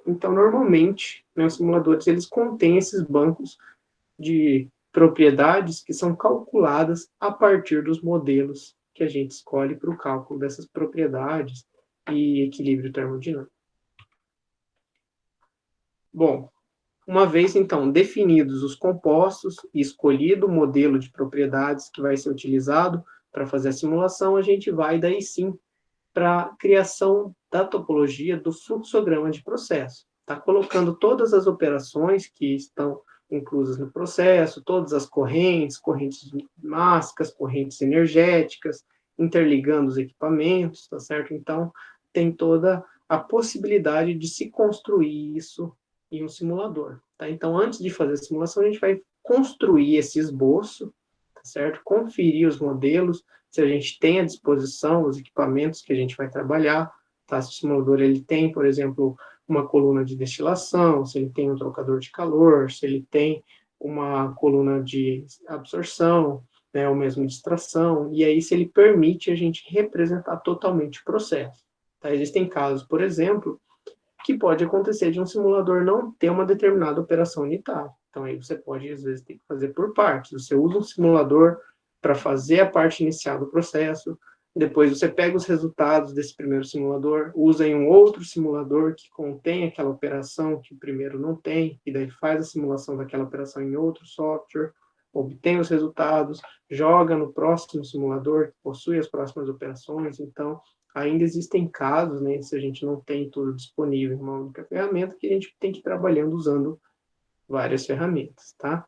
Então, normalmente, né, os simuladores, eles contêm esses bancos de propriedades que são calculadas a partir dos modelos que a gente escolhe para o cálculo dessas propriedades e equilíbrio termodinâmico. Bom, uma vez, então, definidos os compostos e escolhido o modelo de propriedades que vai ser utilizado para fazer a simulação, a gente vai, daí sim, para a criação da topologia do fluxograma de processo. Está colocando todas as operações que estão inclusas no processo, todas as correntes mássicas, correntes energéticas, interligando os equipamentos, tá certo? Então, tem toda a possibilidade de se construir isso em um simulador, tá? Então, antes de fazer a simulação, a gente vai construir esse esboço, tá certo? Conferir os modelos, se a gente tem à disposição os equipamentos que a gente vai trabalhar, tá? Se o simulador ele tem, por exemplo, uma coluna de destilação, se ele tem um trocador de calor, se ele tem uma coluna de absorção, né, ou mesmo de extração, e aí se ele permite a gente representar totalmente o processo. Tá? Existem casos, por exemplo, que pode acontecer de um simulador não ter uma determinada operação unitária. Então, aí você pode, às vezes, ter que fazer por partes. Você usa um simulador para fazer a parte inicial do processo, depois você pega os resultados desse primeiro simulador, usa em um outro simulador que contém aquela operação que o primeiro não tem, e daí faz a simulação daquela operação em outro software, obtém os resultados, joga no próximo simulador que possui as próximas operações. Então, ainda existem casos, né, se a gente não tem tudo disponível em uma única ferramenta, que a gente tem que ir trabalhando usando várias ferramentas, tá?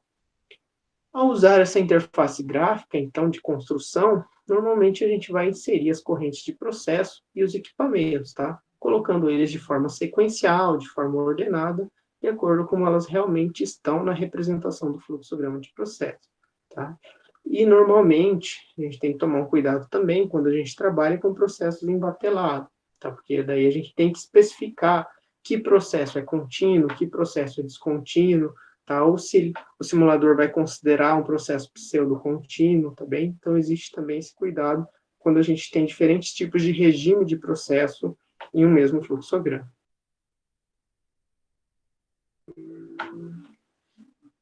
Ao usar essa interface gráfica, então, de construção, normalmente a gente vai inserir as correntes de processo e os equipamentos, tá? Colocando eles de forma sequencial, de forma ordenada, de acordo com como elas realmente estão na representação do fluxograma de processo, tá? E, normalmente, a gente tem que tomar um cuidado também quando a gente trabalha com processos em batelado, tá? Porque daí a gente tem que especificar que processo é contínuo, que processo é descontínuo, tá? Ou se o simulador vai considerar um processo pseudo-contínuo, tá bem? Então, existe também esse cuidado quando a gente tem diferentes tipos de regime de processo em um mesmo fluxograma.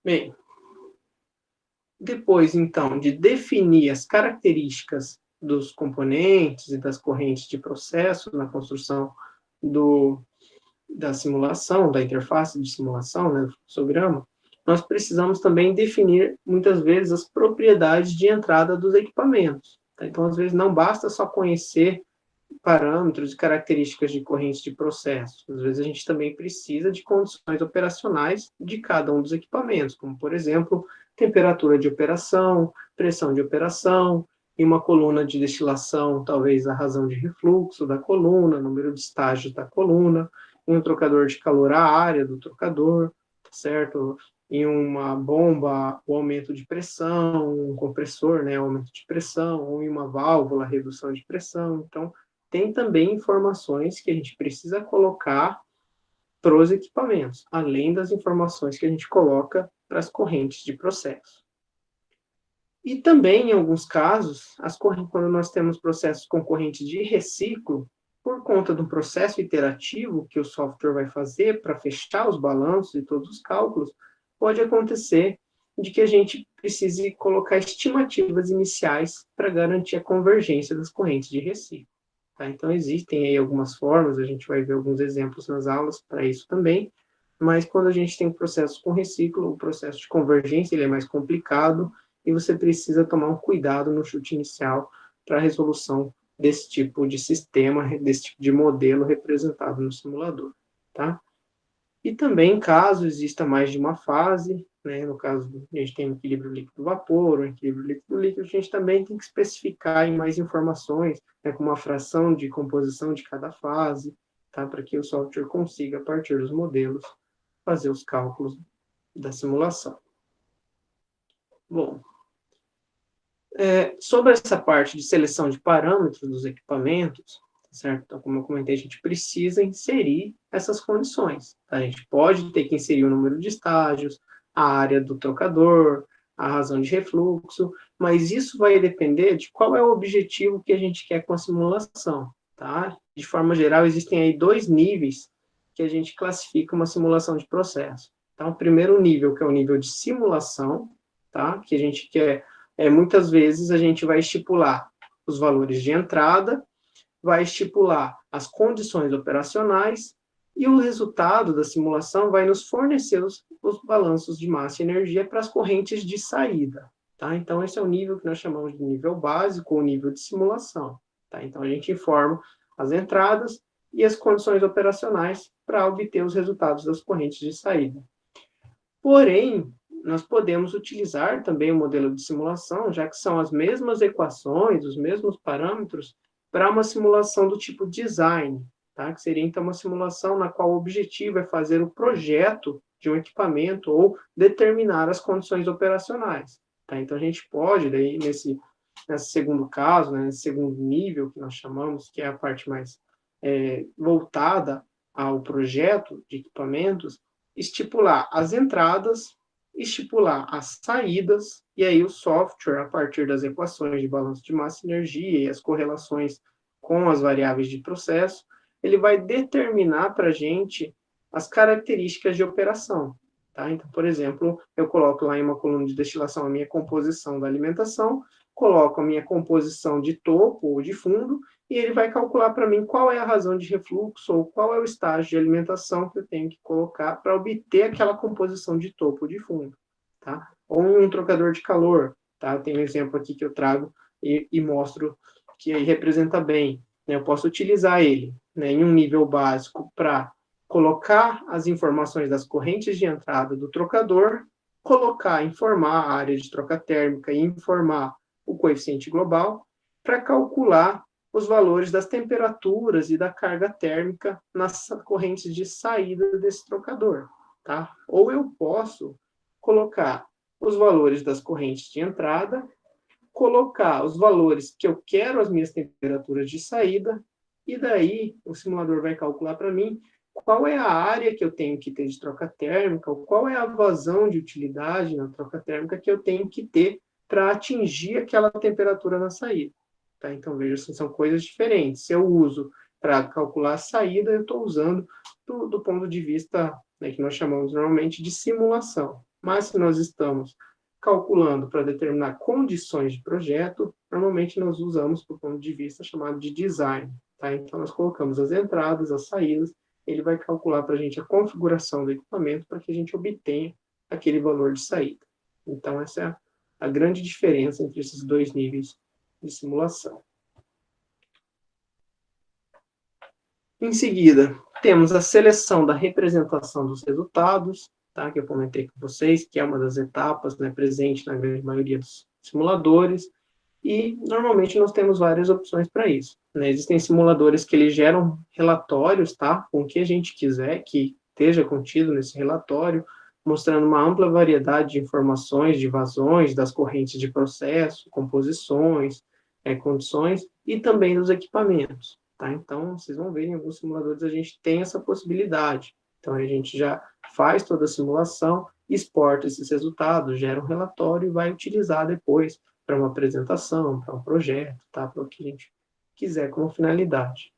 Bem, depois, então, de definir as características dos componentes e das correntes de processo na construção da simulação, da interface de simulação, né, do fluxograma, nós precisamos também definir, muitas vezes, as propriedades de entrada dos equipamentos. Tá? Então, às vezes, não basta só conhecer parâmetros e características de correntes de processo. Às vezes, a gente também precisa de condições operacionais de cada um dos equipamentos, como, por exemplo, temperatura de operação, pressão de operação, em uma coluna de destilação, talvez a razão de refluxo da coluna, número de estágios da coluna, em um trocador de calor, a área do trocador, certo? Em uma bomba, o aumento de pressão, um compressor, né, aumento de pressão, ou em uma válvula, redução de pressão. Então, tem também informações que a gente precisa colocar para os equipamentos, além das informações que a gente coloca para as correntes de processo. E também, em alguns casos, quando nós temos processos com correntes de reciclo, por conta do processo iterativo que o software vai fazer para fechar os balanços e todos os cálculos, pode acontecer de que a gente precise colocar estimativas iniciais para garantir a convergência das correntes de reciclo. Tá? Então, existem aí algumas formas, a gente vai ver alguns exemplos nas aulas para isso também, mas quando a gente tem processos com reciclo, o processo de convergência ele é mais complicado e você precisa tomar um cuidado no chute inicial para a resolução desse tipo de sistema, desse tipo de modelo representado no simulador, tá? E também, caso exista mais de uma fase, né, no caso, a gente tem um equilíbrio líquido-vapor, um equilíbrio líquido-líquido, a gente também tem que especificar em mais informações, né, como a fração de composição de cada fase, tá, para que o software consiga, a partir dos modelos, fazer os cálculos da simulação. Bom, sobre essa parte de seleção de parâmetros dos equipamentos, certo? Então, como eu comentei, a gente precisa inserir essas condições. Tá? A gente pode ter que inserir o número de estágios, a área do trocador, a razão de refluxo, mas isso vai depender de qual é o objetivo que a gente quer com a simulação. Tá? De forma geral, existem aí 2 níveis que a gente classifica uma simulação de processo. Então, o primeiro nível, que é o nível de simulação, tá? Que a gente quer, muitas vezes, a gente vai estipular os valores de entrada, vai estipular as condições operacionais e o resultado da simulação vai nos fornecer os balanços de massa e energia para as correntes de saída. Tá? Então, esse é o nível que nós chamamos de nível básico ou nível de simulação. Tá? Então, a gente informa as entradas e as condições operacionais para obter os resultados das correntes de saída. Porém, nós podemos utilizar também o modelo de simulação, já que são as mesmas equações, os mesmos parâmetros, para uma simulação do tipo design, tá? Que seria, então, uma simulação na qual o objetivo é fazer o projeto de um equipamento ou determinar as condições operacionais. Tá? Então, a gente pode, daí, nesse segundo caso, né, nesse segundo nível que nós chamamos, que é a parte mais voltada ao projeto de equipamentos, estipular as entradas, estipular as saídas, e aí o software, a partir das equações de balanço de massa e energia e as correlações com as variáveis de processo, ele vai determinar para a gente as características de operação. Tá? Então, por exemplo, eu coloco lá em uma coluna de destilação a minha composição da alimentação, coloco a minha composição de topo ou de fundo, e ele vai calcular para mim qual é a razão de refluxo ou qual é o estágio de alimentação que eu tenho que colocar para obter aquela composição de topo ou de fundo. Tá? Ou em um trocador de calor. Tá? Tem um exemplo aqui que eu trago e mostro que aí representa bem. Né? Eu posso utilizar ele, né, em um nível básico para colocar as informações das correntes de entrada do trocador, informar a área de troca térmica e informar o coeficiente global para calcular os valores das temperaturas e da carga térmica nas correntes de saída desse trocador, tá? Ou eu posso colocar os valores das correntes de entrada, colocar os valores que eu quero as minhas temperaturas de saída, e daí o simulador vai calcular para mim qual é a área que eu tenho que ter de troca térmica, ou qual é a vazão de utilidade na troca térmica que eu tenho que ter para atingir aquela temperatura na saída. Tá? Então, veja, são coisas diferentes. Se eu uso para calcular a saída, eu estou usando do ponto de vista, né, que nós chamamos normalmente de simulação. Mas se nós estamos calculando para determinar condições de projeto, normalmente nós usamos do ponto de vista chamado de design. Tá? Então, nós colocamos as entradas, as saídas, ele vai calcular para a gente a configuração do equipamento para que a gente obtenha aquele valor de saída. Então, essa é a grande diferença entre esses dois níveis de simulação. Em seguida, temos a seleção da representação dos resultados, tá, que eu comentei com vocês, que é uma das etapas, né, presente na grande maioria dos simuladores, e normalmente nós temos várias opções para isso. Né? Existem simuladores que eles geram relatórios, tá, com o que a gente quiser que esteja contido nesse relatório, mostrando uma ampla variedade de informações, de vazões, das correntes de processo, composições, condições, e também dos equipamentos. Tá? Então, vocês vão ver em alguns simuladores a gente tem essa possibilidade. Então, a gente já faz toda a simulação, exporta esses resultados, gera um relatório e vai utilizar depois para uma apresentação, para um projeto, tá? Para o que a gente quiser como finalidade.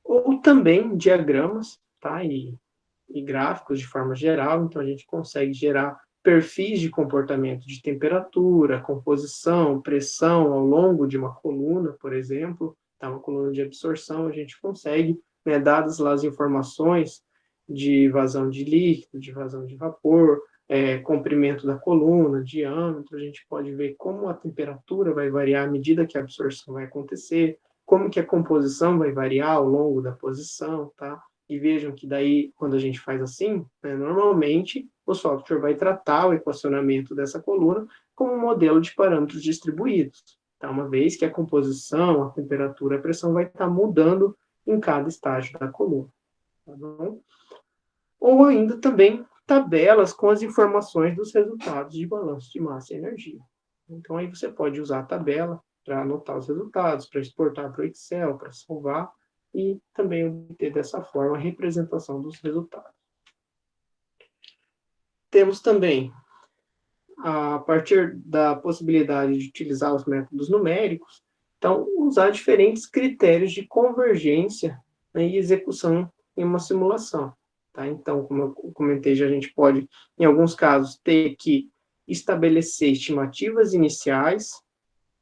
Ou também diagramas, tá? E gráficos de forma geral, então a gente consegue gerar perfis de comportamento de temperatura, composição, pressão ao longo de uma coluna, por exemplo, tá? Uma coluna de absorção, a gente consegue, né, dadas lá as informações de vazão de líquido, de vazão de vapor, comprimento da coluna, diâmetro, a gente pode ver como a temperatura vai variar à medida que a absorção vai acontecer, como que a composição vai variar ao longo da posição, tá? E vejam que daí, quando a gente faz assim, né, normalmente o software vai tratar o equacionamento dessa coluna como um modelo de parâmetros distribuídos, tá? Uma vez que a composição, a temperatura, a pressão vai estar mudando em cada estágio da coluna, tá bom? Ou ainda também tabelas com as informações dos resultados de balanço de massa e energia. Então, aí você pode usar a tabela para anotar os resultados, para exportar para o Excel, para salvar, e também obter dessa forma a representação dos resultados. Temos também, a partir da possibilidade de utilizar os métodos numéricos, então, usar diferentes critérios de convergência, né, e execução em uma simulação. Tá? Então, como eu comentei, a gente pode, em alguns casos, ter que estabelecer estimativas iniciais,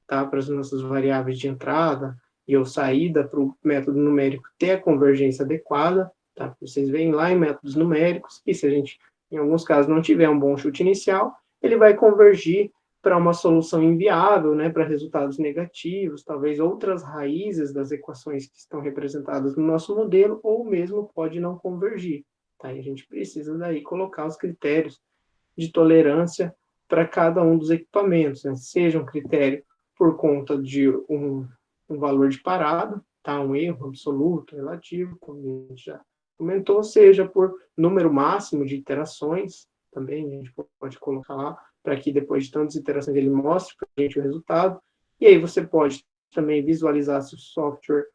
tá, para as nossas variáveis de entrada e ou saída, para o método numérico ter a convergência adequada. Tá? Vocês veem lá em métodos numéricos que, se a gente, em alguns casos, não tiver um bom chute inicial, ele vai convergir para uma solução inviável, né, para resultados negativos, talvez outras raízes das equações que estão representadas no nosso modelo, ou mesmo pode não convergir. Tá? E a gente precisa daí colocar os critérios de tolerância para cada um dos equipamentos, né? Seja um critério por conta de um valor de parada, tá? Um erro absoluto, relativo, como a gente já comentou, seja por número máximo de iterações, também a gente pode colocar lá, para que depois de tantas iterações ele mostre para a gente o resultado, e aí você pode também visualizar se o software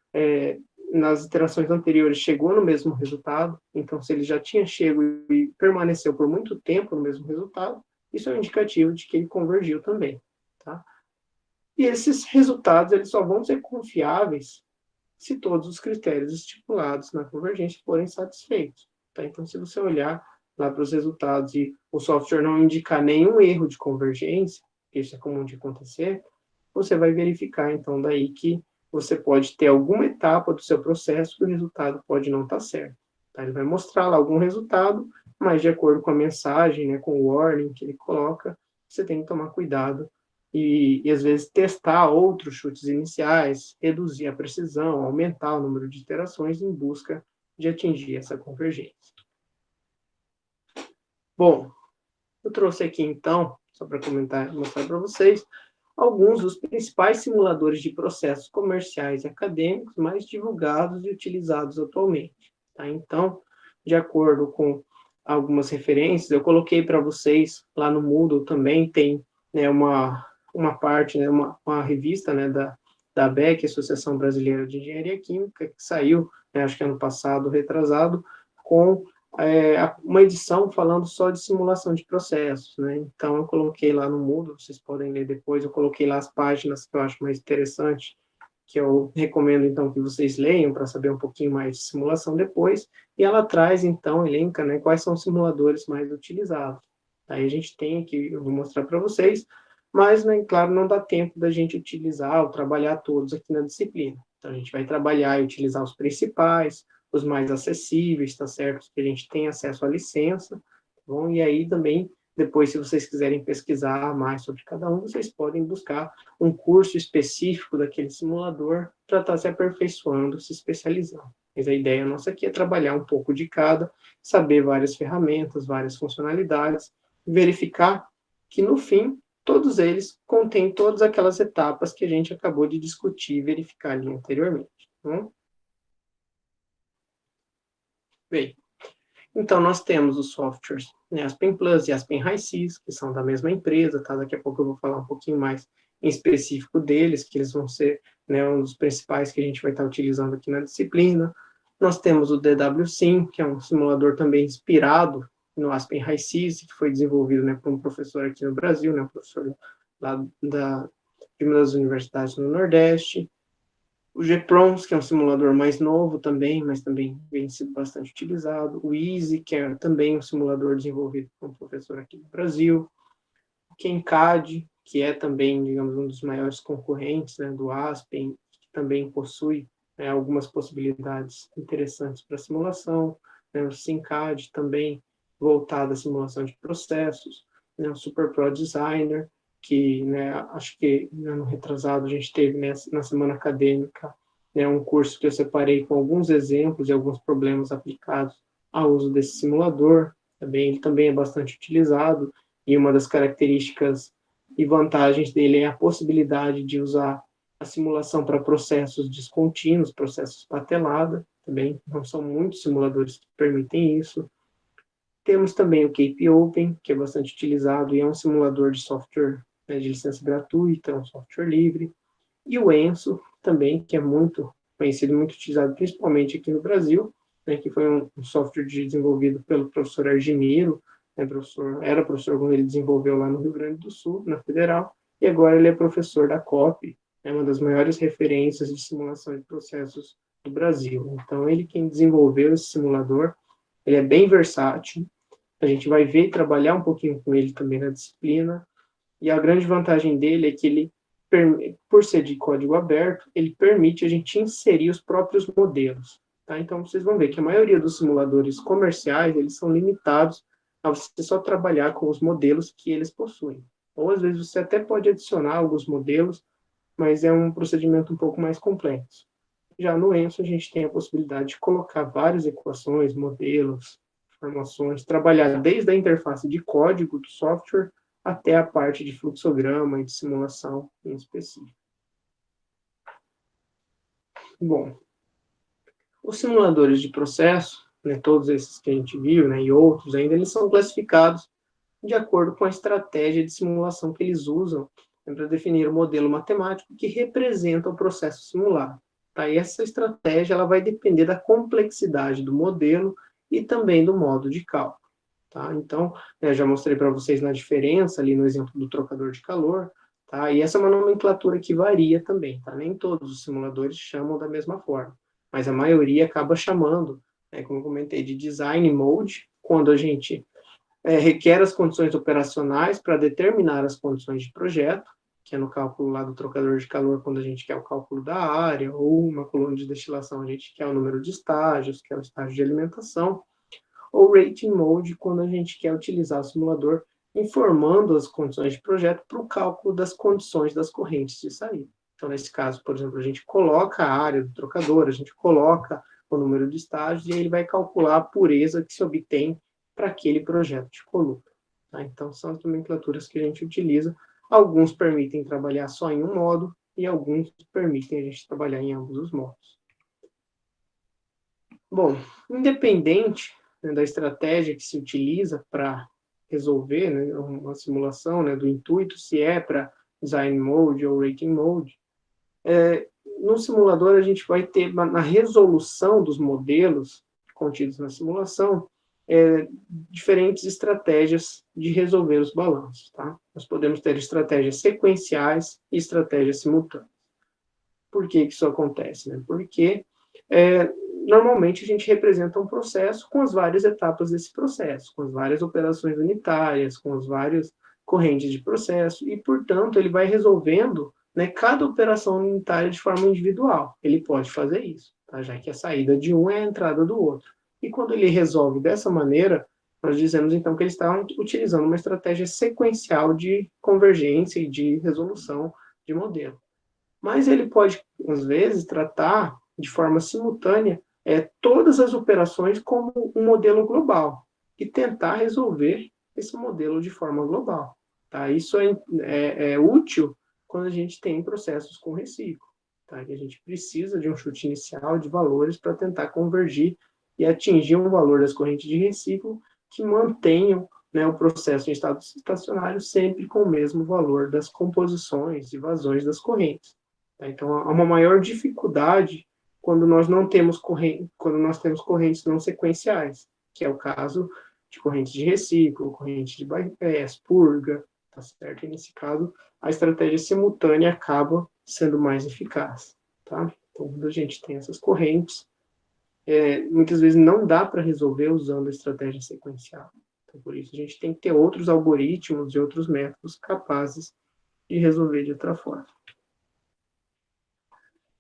nas iterações anteriores chegou no mesmo resultado, então se ele já tinha chego e permaneceu por muito tempo no mesmo resultado, isso é um indicativo de que ele convergiu também, tá? E esses resultados, eles só vão ser confiáveis se todos os critérios estipulados na convergência forem satisfeitos, tá? Então, se você olhar lá para os resultados e o software não indicar nenhum erro de convergência, isso é comum de acontecer, você vai verificar, então, daí que você pode ter alguma etapa do seu processo que o resultado pode não estar certo. Tá? Ele vai mostrar lá algum resultado, mas de acordo com a mensagem, né, com o warning que ele coloca, você tem que tomar cuidado e às vezes testar outros chutes iniciais, reduzir a precisão, aumentar o número de iterações em busca de atingir essa convergência. Bom, eu trouxe aqui, então, só para comentar e mostrar para vocês, alguns dos principais simuladores de processos comerciais e acadêmicos mais divulgados e utilizados atualmente. Tá? Então, de acordo com algumas referências, eu coloquei para vocês, lá no Moodle também tem, né, uma parte, né, uma revista, né, da ABEC, Associação Brasileira de Engenharia Química, que saiu, né, acho que ano passado, retrasado, com uma edição falando só de simulação de processos, né? Então, eu coloquei lá no Moodle, vocês podem ler depois, eu coloquei lá as páginas que eu acho mais interessante, que eu recomendo, então, que vocês leiam para saber um pouquinho mais de simulação depois, e ela traz, então, elenca, né, quais são os simuladores mais utilizados. Aí a gente tem aqui, eu vou mostrar para vocês, mas, né, claro, não dá tempo da gente utilizar ou trabalhar todos aqui na disciplina. Então, a gente vai trabalhar e utilizar os principais, os mais acessíveis, tá certo? Que a gente tem acesso à licença, tá bom? E aí também, depois, se vocês quiserem pesquisar mais sobre cada um, vocês podem buscar um curso específico daquele simulador para estar se aperfeiçoando, se especializando. Mas a ideia nossa aqui é trabalhar um pouco de cada, saber várias ferramentas, várias funcionalidades, verificar que, no fim, todos eles contêm todas aquelas etapas que a gente acabou de discutir e verificar ali anteriormente. Tá bom? Bem, então nós temos os softwares, né, Aspen Plus e Aspen HiSys, que são da mesma empresa, tá? Daqui a pouco eu vou falar um pouquinho mais em específico deles, que eles vão ser, né, um dos principais que a gente vai estar utilizando aqui na disciplina. Nós temos o DWSim, que é um simulador também inspirado no Aspen HiSys, que foi desenvolvido, né, por um professor aqui no Brasil, né, um professor lá de uma das universidades no Nordeste. O GPROMS, que é um simulador mais novo também, mas também vem sido bastante utilizado. O EASY, que é também um simulador desenvolvido por um professor aqui do Brasil. O KenCAD, que é também, digamos, um dos maiores concorrentes, né, do Aspen, que também possui, né, algumas possibilidades interessantes para simulação. Né, o SimCAD também voltado à simulação de processos. Né, o SuperPro Designer, que, né, acho que no ano retrasado a gente teve, né, na semana acadêmica, né, um curso que eu separei com alguns exemplos e alguns problemas aplicados ao uso desse simulador. Ele também é bastante utilizado, e uma das características e vantagens dele é a possibilidade de usar a simulação para processos descontínuos, processos patelada, também não são muitos simuladores que permitem isso. Temos também o Cape Open, que é bastante utilizado e é um simulador de software, né, de licença gratuita, um software livre. E o ENSO também, que é muito conhecido, muito utilizado, principalmente aqui no Brasil, né, que foi um software desenvolvido pelo professor Argemiro, né, era professor quando ele desenvolveu lá no Rio Grande do Sul, na Federal, e agora ele é professor da COP, é uma das maiores referências de simulação de processos do Brasil. Então, ele quem desenvolveu esse simulador, ele é bem versátil, a gente vai ver e trabalhar um pouquinho com ele também na disciplina, e a grande vantagem dele é que ele, por ser de código aberto, ele permite a gente inserir os próprios modelos. Tá? Então, vocês vão ver que a maioria dos simuladores comerciais, eles são limitados a você só trabalhar com os modelos que eles possuem. Ou, às vezes, você até pode adicionar alguns modelos, mas é um procedimento um pouco mais complexo. Já no ENSO, a gente tem a possibilidade de colocar várias equações, modelos, informações, trabalhar desde a interface de código do software até a parte de fluxograma e de simulação em específico. Bom, os simuladores de processo, né, todos esses que a gente viu, né, e outros ainda, eles são classificados de acordo com a estratégia de simulação que eles usam, né, para definir o modelo matemático que representa o processo simulado. Tá? E essa estratégia ela vai depender da complexidade do modelo e também do modo de cálculo. Tá? Então, eu já mostrei para vocês na diferença ali no exemplo do trocador de calor, tá? E essa é uma nomenclatura que varia também, tá? Nem todos os simuladores chamam da mesma forma, mas a maioria acaba chamando, né, como eu comentei, de design mode, quando a gente requer as condições operacionais para determinar as condições de projeto, que é no cálculo lá do trocador de calor, quando a gente quer o cálculo da área, ou uma coluna de destilação, a gente quer o número de estágios, que é o estágio de alimentação, ou rating mode, quando a gente quer utilizar o simulador informando as condições de projeto para o cálculo das condições das correntes de saída. Então, nesse caso, por exemplo, a gente coloca a área do trocador, a gente coloca o número de estágios, e aí ele vai calcular a pureza que se obtém para aquele projeto de coluna. Tá? Então, são as nomenclaturas que a gente utiliza. Alguns permitem trabalhar só em um modo, e alguns permitem a gente trabalhar em ambos os modos. Bom, independente, né, da estratégia que se utiliza para resolver, né, uma simulação, né, do intuito, se é para design mode ou rating mode, no simulador a gente vai ter, na resolução dos modelos contidos na simulação, diferentes estratégias de resolver os balanços. Tá? Nós podemos ter estratégias sequenciais e estratégias simultâneas. Por que isso acontece? Né? Porque normalmente a gente representa um processo com as várias etapas desse processo, com as várias operações unitárias, com as várias correntes de processo, e, portanto, ele vai resolvendo, né, cada operação unitária de forma individual. Ele pode fazer isso, tá? Já que a saída de um é a entrada do outro. E quando ele resolve dessa maneira, nós dizemos, então, que ele está utilizando uma estratégia sequencial de convergência e de resolução de modelo. Mas ele pode, às vezes, tratar de forma simultânea todas as operações como um modelo global e tentar resolver esse modelo de forma global. Tá? Isso é útil quando a gente tem processos com reciclo, tá? Que a gente precisa de um chute inicial de valores para tentar convergir e atingir um valor das correntes de reciclo que mantenham, né, o processo em estado estacionário sempre com o mesmo valor das composições e vazões das correntes. Tá? Então, há uma maior dificuldade quando nós não temos quando nós temos correntes não sequenciais, que é o caso de correntes de reciclo, corrente de bypass, purga, tá certo? E nesse caso, a estratégia simultânea acaba sendo mais eficaz, tá? Então, quando a gente tem essas correntes, muitas vezes não dá para resolver usando a estratégia sequencial. Então, por isso, a gente tem que ter outros algoritmos e outros métodos capazes de resolver de outra forma.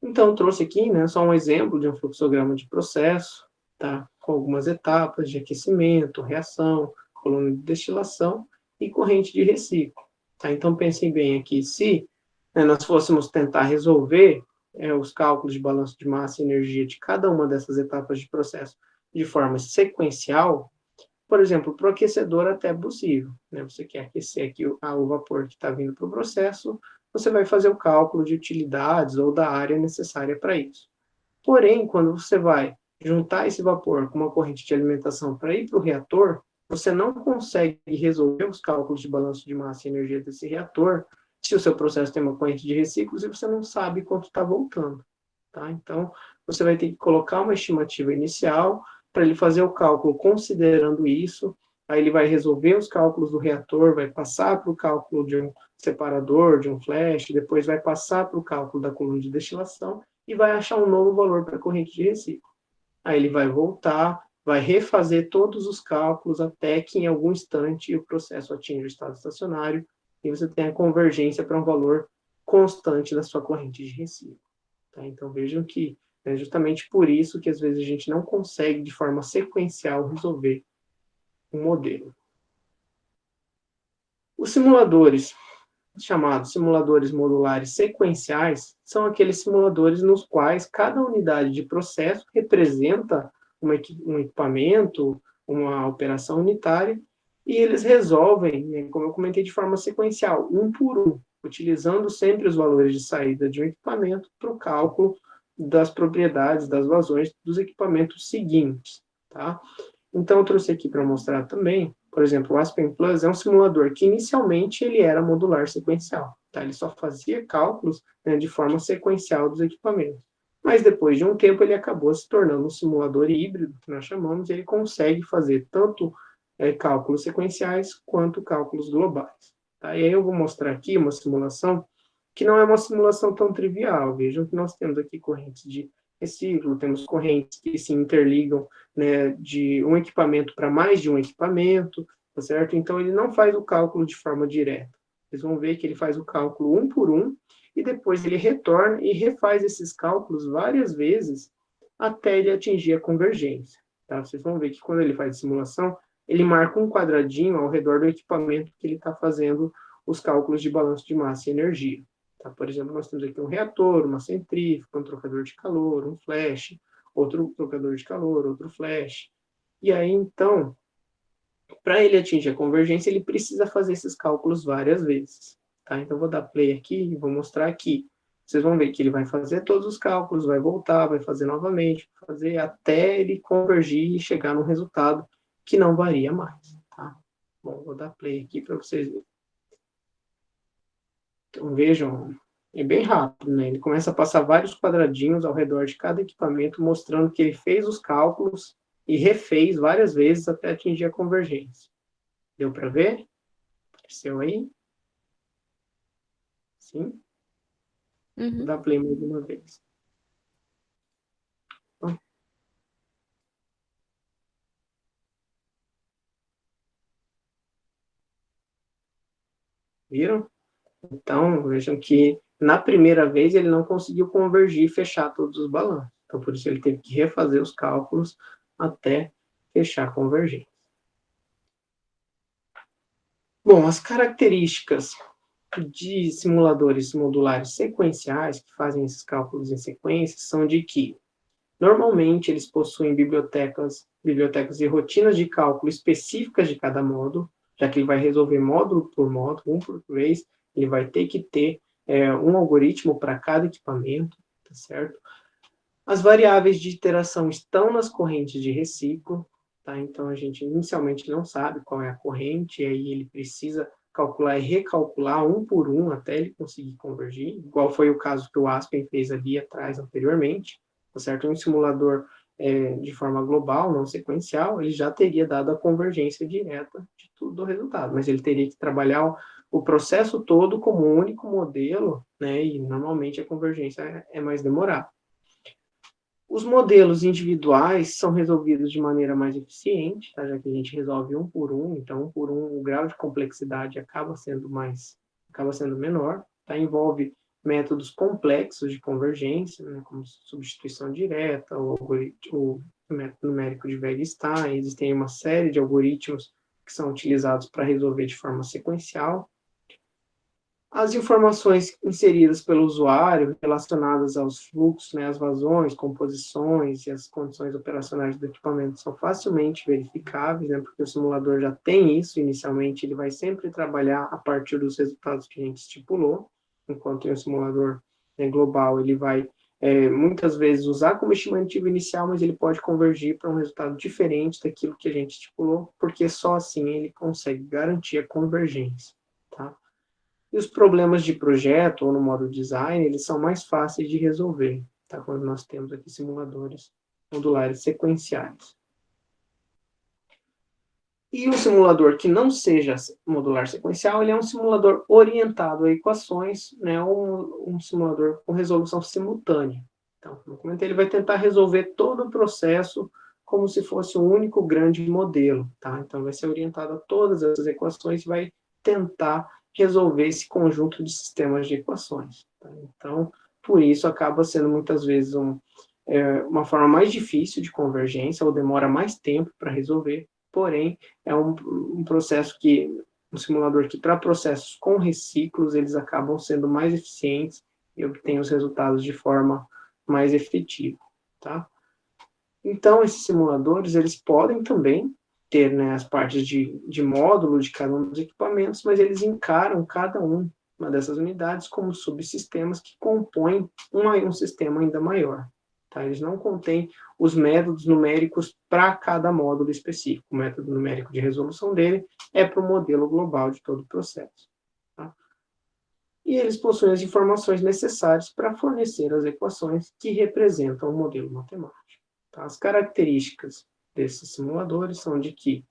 Então, trouxe aqui, né, só um exemplo de um fluxograma de processo, tá? Com algumas etapas de aquecimento, reação, coluna de destilação e corrente de reciclo. Tá? Então, pensem bem aqui, se, né, nós fôssemos tentar resolver os cálculos de balanço de massa e energia de cada uma dessas etapas de processo de forma sequencial, por exemplo, para o aquecedor até é possível. Né? Você quer aquecer aqui o vapor que está vindo para o processo, você vai fazer o cálculo de utilidades ou da área necessária para isso. Porém, quando você vai juntar esse vapor com uma corrente de alimentação para ir para o reator, você não consegue resolver os cálculos de balanço de massa e energia desse reator se o seu processo tem uma corrente de reciclos e você não sabe quanto está voltando. Tá? Então, você vai ter que colocar uma estimativa inicial para ele fazer o cálculo considerando isso, aí ele vai resolver os cálculos do reator, vai passar para o cálculo de um separador, de um flash, depois vai passar para o cálculo da coluna de destilação e vai achar um novo valor para a corrente de reciclo. Aí ele vai voltar, vai refazer todos os cálculos até que em algum instante o processo atinja o estado estacionário e você tem a convergência para um valor constante da sua corrente de reciclo. Tá? Então vejam que é justamente por isso que às vezes a gente não consegue de forma sequencial resolver um modelo. Os simuladores, chamados simuladores modulares sequenciais, são aqueles simuladores nos quais cada unidade de processo representa um equipamento, uma operação unitária, e eles resolvem, né, como eu comentei, de forma sequencial, um por um, utilizando sempre os valores de saída de um equipamento para o cálculo das propriedades, das vazões dos equipamentos seguintes. Tá? Então, eu trouxe aqui para mostrar também, por exemplo, o Aspen Plus é um simulador que inicialmente ele era modular sequencial. Tá? Ele só fazia cálculos, né, de forma sequencial dos equipamentos. Mas depois de um tempo ele acabou se tornando um simulador híbrido, que nós chamamos, e ele consegue fazer tanto cálculos sequenciais quanto cálculos globais. Tá? E aí eu vou mostrar aqui uma simulação que não é uma simulação tão trivial. Vejam que nós temos aqui correntes de reciclo, temos correntes que se interligam, né, de um equipamento para mais de um equipamento, tá certo? Então, ele não faz o cálculo de forma direta. Vocês vão ver que ele faz o cálculo um por um, e depois ele retorna e refaz esses cálculos várias vezes até ele atingir a convergência. Tá? Vocês vão ver que quando ele faz a simulação, ele marca um quadradinho ao redor do equipamento que ele está fazendo os cálculos de balanço de massa e energia. Tá? Por exemplo, nós temos aqui um reator, uma centrífuga, um trocador de calor, um flash, outro trocador de calor, outro flash. E aí, então, para ele atingir a convergência, ele precisa fazer esses cálculos várias vezes. Tá? Então, vou dar play aqui e vou mostrar aqui. Vocês vão ver que ele vai fazer todos os cálculos, vai voltar, vai fazer novamente, fazer até ele convergir e chegar num resultado que não varia mais. Tá? Bom, vou dar play aqui para vocês verem. Então, vejam, é bem rápido, né? Ele começa a passar vários quadradinhos ao redor de cada equipamento, mostrando que ele fez os cálculos e refez várias vezes até atingir a convergência. Deu para ver? Apareceu aí? Sim? Vou dar play mais uma vez. Viram? Então, vejam que na primeira vez ele não conseguiu convergir e fechar todos os balanços. Então, por isso ele teve que refazer os cálculos até fechar a convergência. Bom, as características de simuladores modulares sequenciais, que fazem esses cálculos em sequência, são de que, normalmente, eles possuem bibliotecas e rotinas de cálculo específicas de cada módulo, já que ele vai resolver módulo por módulo, um por vez, ele vai ter que ter um algoritmo para cada equipamento, tá certo? As variáveis de iteração estão nas correntes de reciclo, tá? Então, a gente inicialmente não sabe qual é a corrente, e aí ele precisa calcular e recalcular um por um até ele conseguir convergir, igual foi o caso que o Aspen fez ali atrás anteriormente, tá certo? Um simulador de forma global, não sequencial, ele já teria dado a convergência direta de tudo do resultado, mas ele teria que trabalhar o processo todo como um único modelo, né? E normalmente a convergência é mais demorada. Os modelos individuais são resolvidos de maneira mais eficiente, tá? Já que a gente resolve um por um, então um por um o grau de complexidade acaba sendo menor, tá? Envolve métodos complexos de convergência, né, como substituição direta, o método numérico de Weierstein. Existem uma série de algoritmos que são utilizados para resolver de forma sequencial. As informações inseridas pelo usuário relacionadas aos fluxos, né, as vazões, composições e as condições operacionais do equipamento são facilmente verificáveis, né, porque o simulador já tem isso inicialmente, ele vai sempre trabalhar a partir dos resultados que a gente estipulou, enquanto em um simulador global ele vai muitas vezes usar como estimativo inicial, mas ele pode convergir para um resultado diferente daquilo que a gente estipulou, porque só assim ele consegue garantir a convergência, tá? E os problemas de projeto ou no modo design, eles são mais fáceis de resolver, tá? Quando nós temos aqui simuladores modulares sequenciais. E um simulador que não seja modular sequencial, ele é um simulador orientado a equações, né? Um simulador com resolução simultânea. Então, como eu comentei, ele vai tentar resolver todo o processo como se fosse um único grande modelo, tá? Então, vai ser orientado a todas essas equações e vai tentar resolver esse conjunto de sistemas de equações. Tá? Então, por isso, acaba sendo muitas vezes uma forma mais difícil de convergência, ou demora mais tempo para resolver, porém, é um processo um simulador que, para processos com reciclos, eles acabam sendo mais eficientes e obtêm os resultados de forma mais efetiva, tá? Então, esses simuladores, eles podem também ter, né, as partes de módulo de cada um dos equipamentos, mas eles encaram cada uma dessas unidades como subsistemas que compõem um sistema ainda maior. Tá? Eles não contêm os métodos numéricos para cada módulo específico. O método numérico de resolução dele é para o modelo global de todo o processo. Tá? E eles possuem as informações necessárias para fornecer as equações que representam o modelo matemático. Tá? As características desses simuladores são de que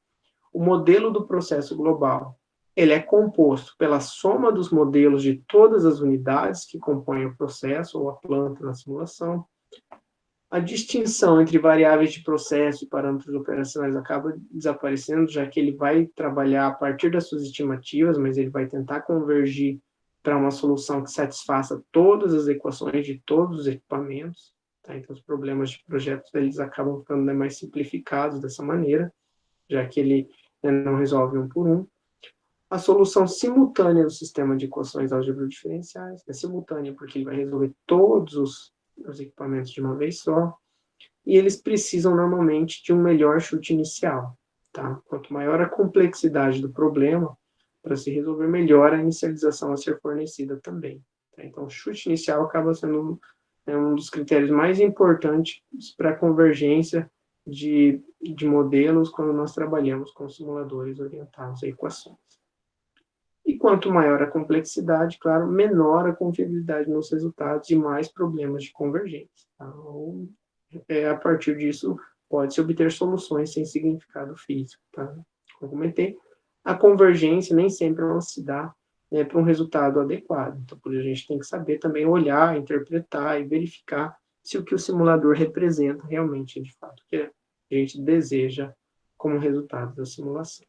o modelo do processo global ele é composto pela soma dos modelos de todas as unidades que compõem o processo ou a planta na simulação. A distinção entre variáveis de processo e parâmetros operacionais acaba desaparecendo, já que ele vai trabalhar a partir das suas estimativas, mas ele vai tentar convergir para uma solução que satisfaça todas as equações de todos os equipamentos. Tá? Então, os problemas de projetos eles acabam ficando mais simplificados dessa maneira, já que ele não resolve um por um. A solução simultânea do sistema de equações álgebra diferenciais é simultânea porque ele vai resolver todos os equipamentos de uma vez só. e eles precisam normalmente de um melhor chute inicial, tá? Quanto maior a complexidade do problema, para se resolver melhor a inicialização a ser fornecida também. Tá? Então, o chute inicial acaba sendo um dos critérios mais importantes para a convergência de modelos quando nós trabalhamos com simuladores orientados a equações. E quanto maior a complexidade, claro, menor a confiabilidade nos resultados e mais problemas de convergência. Tá? Ou, a partir disso, pode-se obter soluções sem significado físico. Tá? Como comentei, a convergência nem sempre ela se dá para um resultado adequado. Então, por isso a gente tem que saber também olhar, interpretar e verificar se o que o simulador representa realmente é de fato o que a gente deseja como resultado da simulação.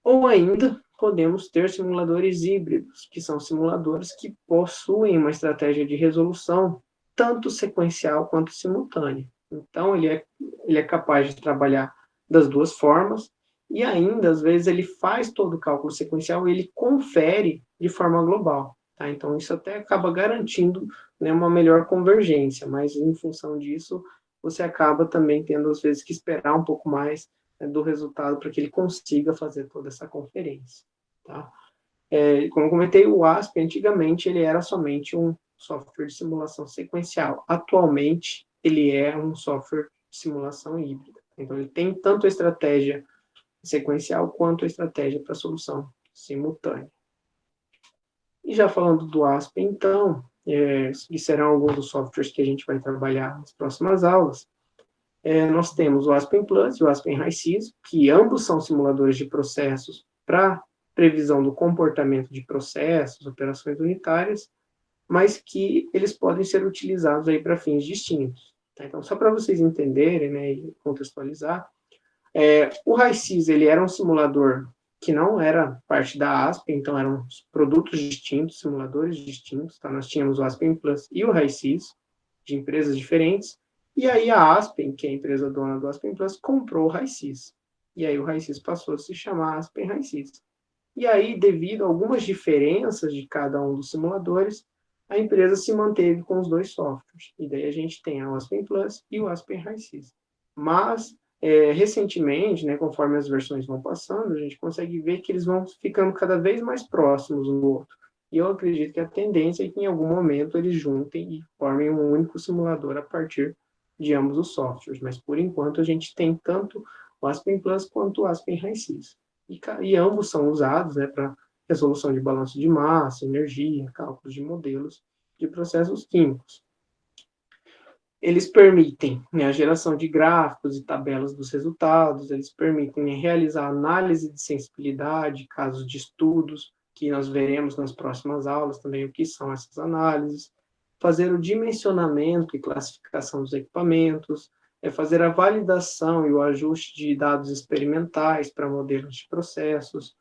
Ou ainda, podemos ter simuladores híbridos, que são simuladores que possuem uma estratégia de resolução tanto sequencial quanto simultânea. Então, ele é capaz de trabalhar das duas formas, e ainda, às vezes, ele faz todo o cálculo sequencial e ele confere de forma global. Tá? Então, isso até acaba garantindo, né, uma melhor convergência, mas em função disso, você acaba também tendo, às vezes, que esperar um pouco mais, né, do resultado para que ele consiga fazer toda essa conferência. Tá? Como eu comentei, o ASP, antigamente, ele era somente um software de simulação sequencial. Atualmente, ele é um software de simulação híbrida. Então, ele tem tanto a estratégia sequencial quanto a estratégia para solução simultânea. E já falando do ASP, então, que serão alguns dos softwares que a gente vai trabalhar nas próximas aulas, nós temos o Aspen Plus e o Aspen HiSys, que ambos são simuladores de processos para previsão do comportamento de processos, operações unitárias, mas que eles podem ser utilizados aí para fins distintos. Tá? Então, só para vocês entenderem, né, e contextualizar, o HiSys, ele era um simulador que não era parte da Aspen, então eram produtos distintos, simuladores distintos. Tá? Nós tínhamos o Aspen Plus e o HiSys, de empresas diferentes, e aí a Aspen, que é a empresa dona do Aspen Plus, comprou o HiSys. E aí o HiSys passou a se chamar Aspen HiSys. E aí, devido a algumas diferenças de cada um dos simuladores, a empresa se manteve com os dois softwares. E daí a gente tem o Aspen Plus e o Aspen HiSys. Mas, recentemente, né, conforme as versões vão passando, a gente consegue ver que eles vão ficando cada vez mais próximos um do outro. E eu acredito que a tendência é que em algum momento eles juntem e formem um único simulador a partir de ambos os softwares. Mas, por enquanto, a gente tem tanto o Aspen Plus quanto o Aspen HiSys. E ambos são usados, né, para resolução de balanço de massa, energia, cálculos de modelos de processos químicos. Eles permitem, né, a geração de gráficos e tabelas dos resultados, eles permitem, né, realizar análise de sensibilidade, casos de estudos, que nós veremos nas próximas aulas também o que são essas análises, fazer o dimensionamento e classificação dos equipamentos, fazer a validação e o ajuste de dados experimentais para modelos de processos.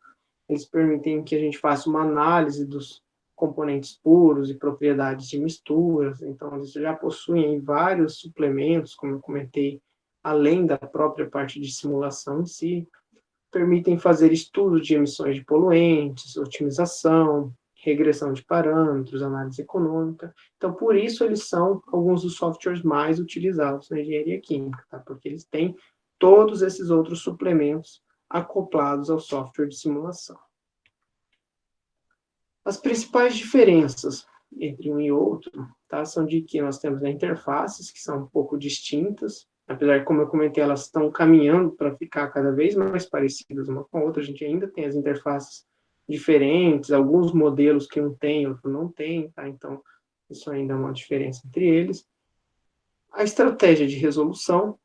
Eles permitem que a gente faça uma análise dos componentes puros e propriedades de misturas. Então, eles já possuem vários suplementos, como eu comentei, além da própria parte de simulação em si. Permitem fazer estudos de emissões de poluentes, otimização, regressão de parâmetros, análise econômica. Então, por isso, eles são alguns dos softwares mais utilizados na engenharia química, tá? Porque eles têm todos esses outros suplementos acoplados ao software de simulação. As principais diferenças entre um e outro, tá, são de que nós temos interfaces que são um pouco distintas, apesar de, como eu comentei, elas estão caminhando para ficar cada vez mais parecidas uma com a outra. A gente ainda tem as interfaces diferentes, alguns modelos que um tem, outro não tem, tá? Então, isso ainda é uma diferença entre eles. A estratégia de resolução,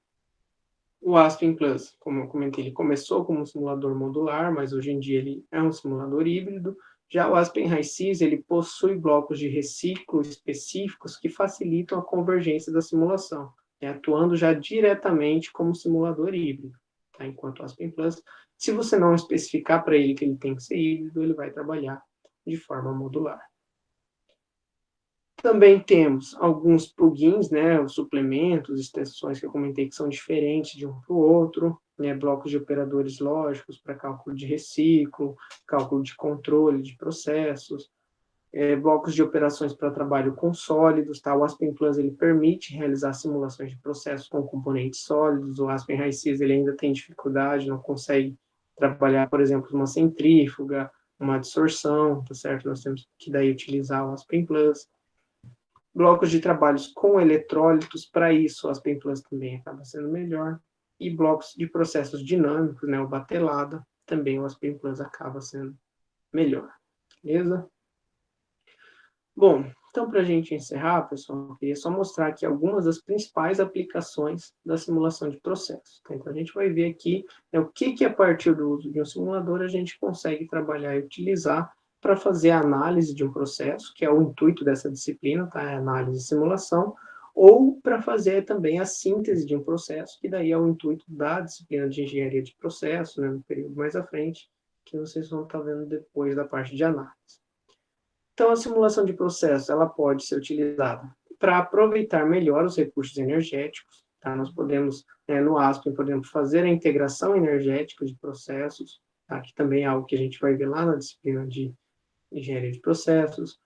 o Aspen Plus, como eu comentei, ele começou como um simulador modular, mas hoje em dia ele é um simulador híbrido. Já o Aspen HiSys, ele possui blocos de reciclo específicos que facilitam a convergência da simulação, né, atuando já diretamente como simulador híbrido. Tá? Enquanto o Aspen Plus, se você não especificar para ele que ele tem que ser híbrido, ele vai trabalhar de forma modular. Também temos alguns plugins, né, os suplementos, extensões que eu comentei que são diferentes de um para o outro, né, blocos de operadores lógicos para cálculo de reciclo, cálculo de controle de processos. blocos de operações para trabalho com sólidos, tá? O Aspen Plus ele permite realizar simulações de processos com componentes sólidos, o Aspen High-Sys ele ainda tem dificuldade, não consegue trabalhar, por exemplo, uma centrífuga, uma adsorção, tá certo? Nós temos que daí utilizar o Aspen Plus. Blocos de trabalhos com eletrólitos, para isso o Aspen Plus também acaba sendo melhor. E blocos de processos dinâmicos, né, o Batelada, também o Aspen Plus acaba sendo melhor. Beleza? Bom, então para a gente encerrar, pessoal, eu queria só mostrar aqui algumas das principais aplicações da simulação de processos. Então a gente vai ver aqui, né, o que a partir do uso de um simulador a gente consegue trabalhar e utilizar para fazer a análise de um processo, que é o intuito dessa disciplina, tá? É análise e simulação, ou para fazer também a síntese de um processo, que daí é o intuito da disciplina de engenharia de processo, né, no período mais à frente, que vocês vão estar vendo depois da parte de análise. Então, a simulação de processo ela pode ser utilizada para aproveitar melhor os recursos energéticos. Tá? Nós podemos, no Aspen, podemos fazer a integração energética de processos, tá? Que também é algo que a gente vai ver lá na disciplina de engenharia de processos.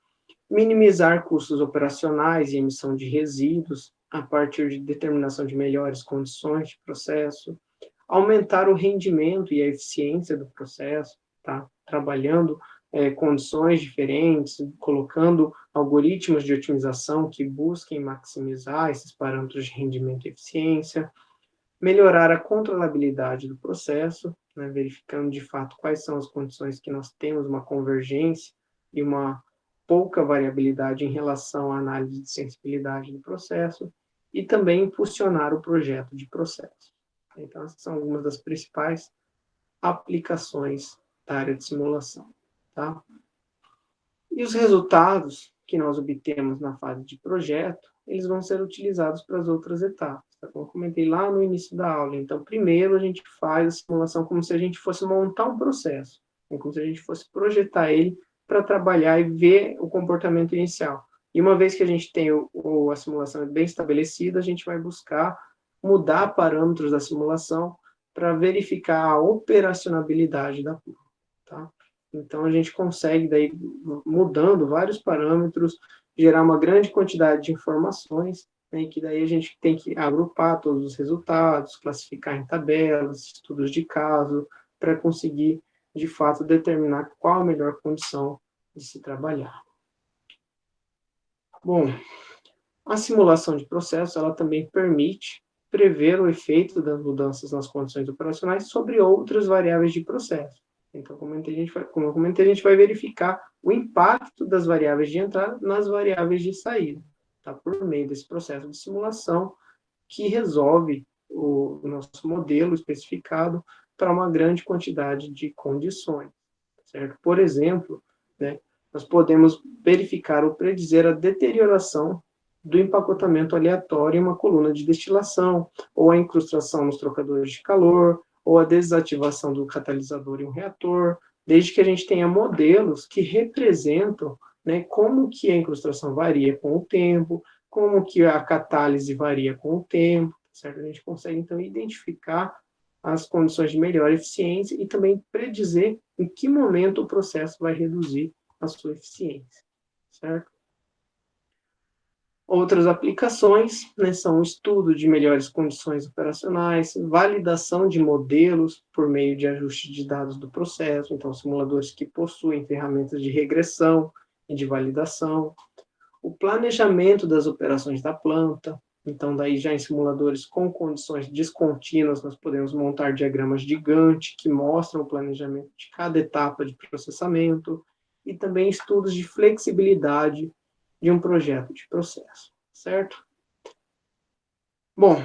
Minimizar custos operacionais e emissão de resíduos a partir de determinação de melhores condições de processo. Aumentar o rendimento e a eficiência do processo, tá? Trabalhando condições diferentes, colocando algoritmos de otimização que busquem maximizar esses parâmetros de rendimento e eficiência, melhorar a controlabilidade do processo, né, verificando de fato quais são as condições que nós temos uma convergência e uma pouca variabilidade em relação à análise de sensibilidade do processo, e também impulsionar o projeto de processo. Então, essas são algumas das principais aplicações da área de simulação. Tá? E os resultados que nós obtemos na fase de projeto, eles vão ser utilizados para as outras etapas, tá? Como eu comentei lá no início da aula. Então, primeiro a gente faz a simulação como se a gente fosse montar um processo, como se a gente fosse projetar ele para trabalhar e ver o comportamento inicial. E uma vez que a gente tem a simulação bem estabelecida, a gente vai buscar mudar parâmetros da simulação para verificar a operacionabilidade da curva, tá? Então, a gente consegue, daí, mudando vários parâmetros, gerar uma grande quantidade de informações, né, que daí a gente tem que agrupar todos os resultados, classificar em tabelas, estudos de caso, para conseguir, de fato, determinar qual a melhor condição de se trabalhar. Bom, a simulação de processo, ela também permite prever o efeito das mudanças nas condições operacionais sobre outras variáveis de processo. Então, como eu comentei, a gente vai verificar o impacto das variáveis de entrada nas variáveis de saída, tá? Por meio desse processo de simulação que resolve o nosso modelo especificado para uma grande quantidade de condições, certo? Por exemplo, né, nós podemos verificar ou predizer a deterioração do empacotamento aleatório em uma coluna de destilação, ou a incrustação nos trocadores de calor, ou a desativação do catalisador em um reator, desde que a gente tenha modelos que representam, né, como que a incrustação varia com o tempo, como que a catálise varia com o tempo, certo? A gente consegue, então, identificar as condições de melhor eficiência e também predizer em que momento o processo vai reduzir a sua eficiência, certo? Outras aplicações, né, são o estudo de melhores condições operacionais, validação de modelos por meio de ajuste de dados do processo, então simuladores que possuem ferramentas de regressão e de validação, o planejamento das operações da planta, então daí já em simuladores com condições descontínuas nós podemos montar diagramas de Gantt que mostram o planejamento de cada etapa de processamento, e também estudos de flexibilidade de um projeto de processo, certo? Bom,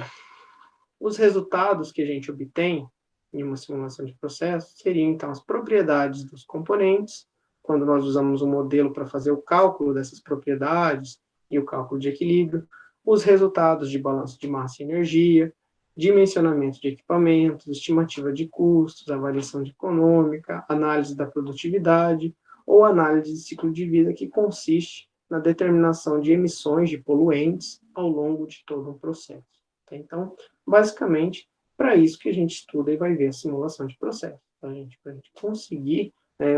os resultados que a gente obtém em uma simulação de processo seriam, então, as propriedades dos componentes, quando nós usamos um modelo para fazer o cálculo dessas propriedades e o cálculo de equilíbrio, os resultados de balanço de massa e energia, dimensionamento de equipamentos, estimativa de custos, avaliação econômica, análise da produtividade ou análise de ciclo de vida, que consiste na determinação de emissões de poluentes ao longo de todo um processo. Então, basicamente, para isso que a gente estuda e vai ver a simulação de processo. Para a gente conseguir,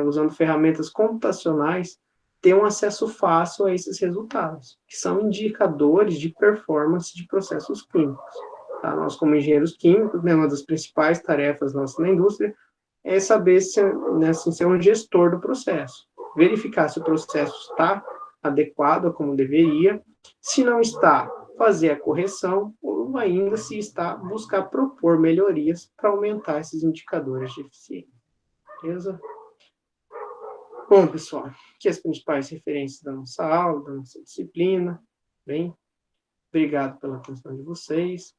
usando ferramentas computacionais, ter um acesso fácil a esses resultados, que são indicadores de performance de processos químicos. Tá? Nós, como engenheiros químicos, né, uma das principais tarefas nossas na indústria é saber né, assim, ser um gestor do processo, verificar se o processo está adequado como deveria, se não está, fazer a correção, ou ainda, se está, buscar propor melhorias para aumentar esses indicadores de eficiência. Beleza? Bom, pessoal, aqui as principais referências da nossa aula, da nossa disciplina. Bem, obrigado pela atenção de vocês.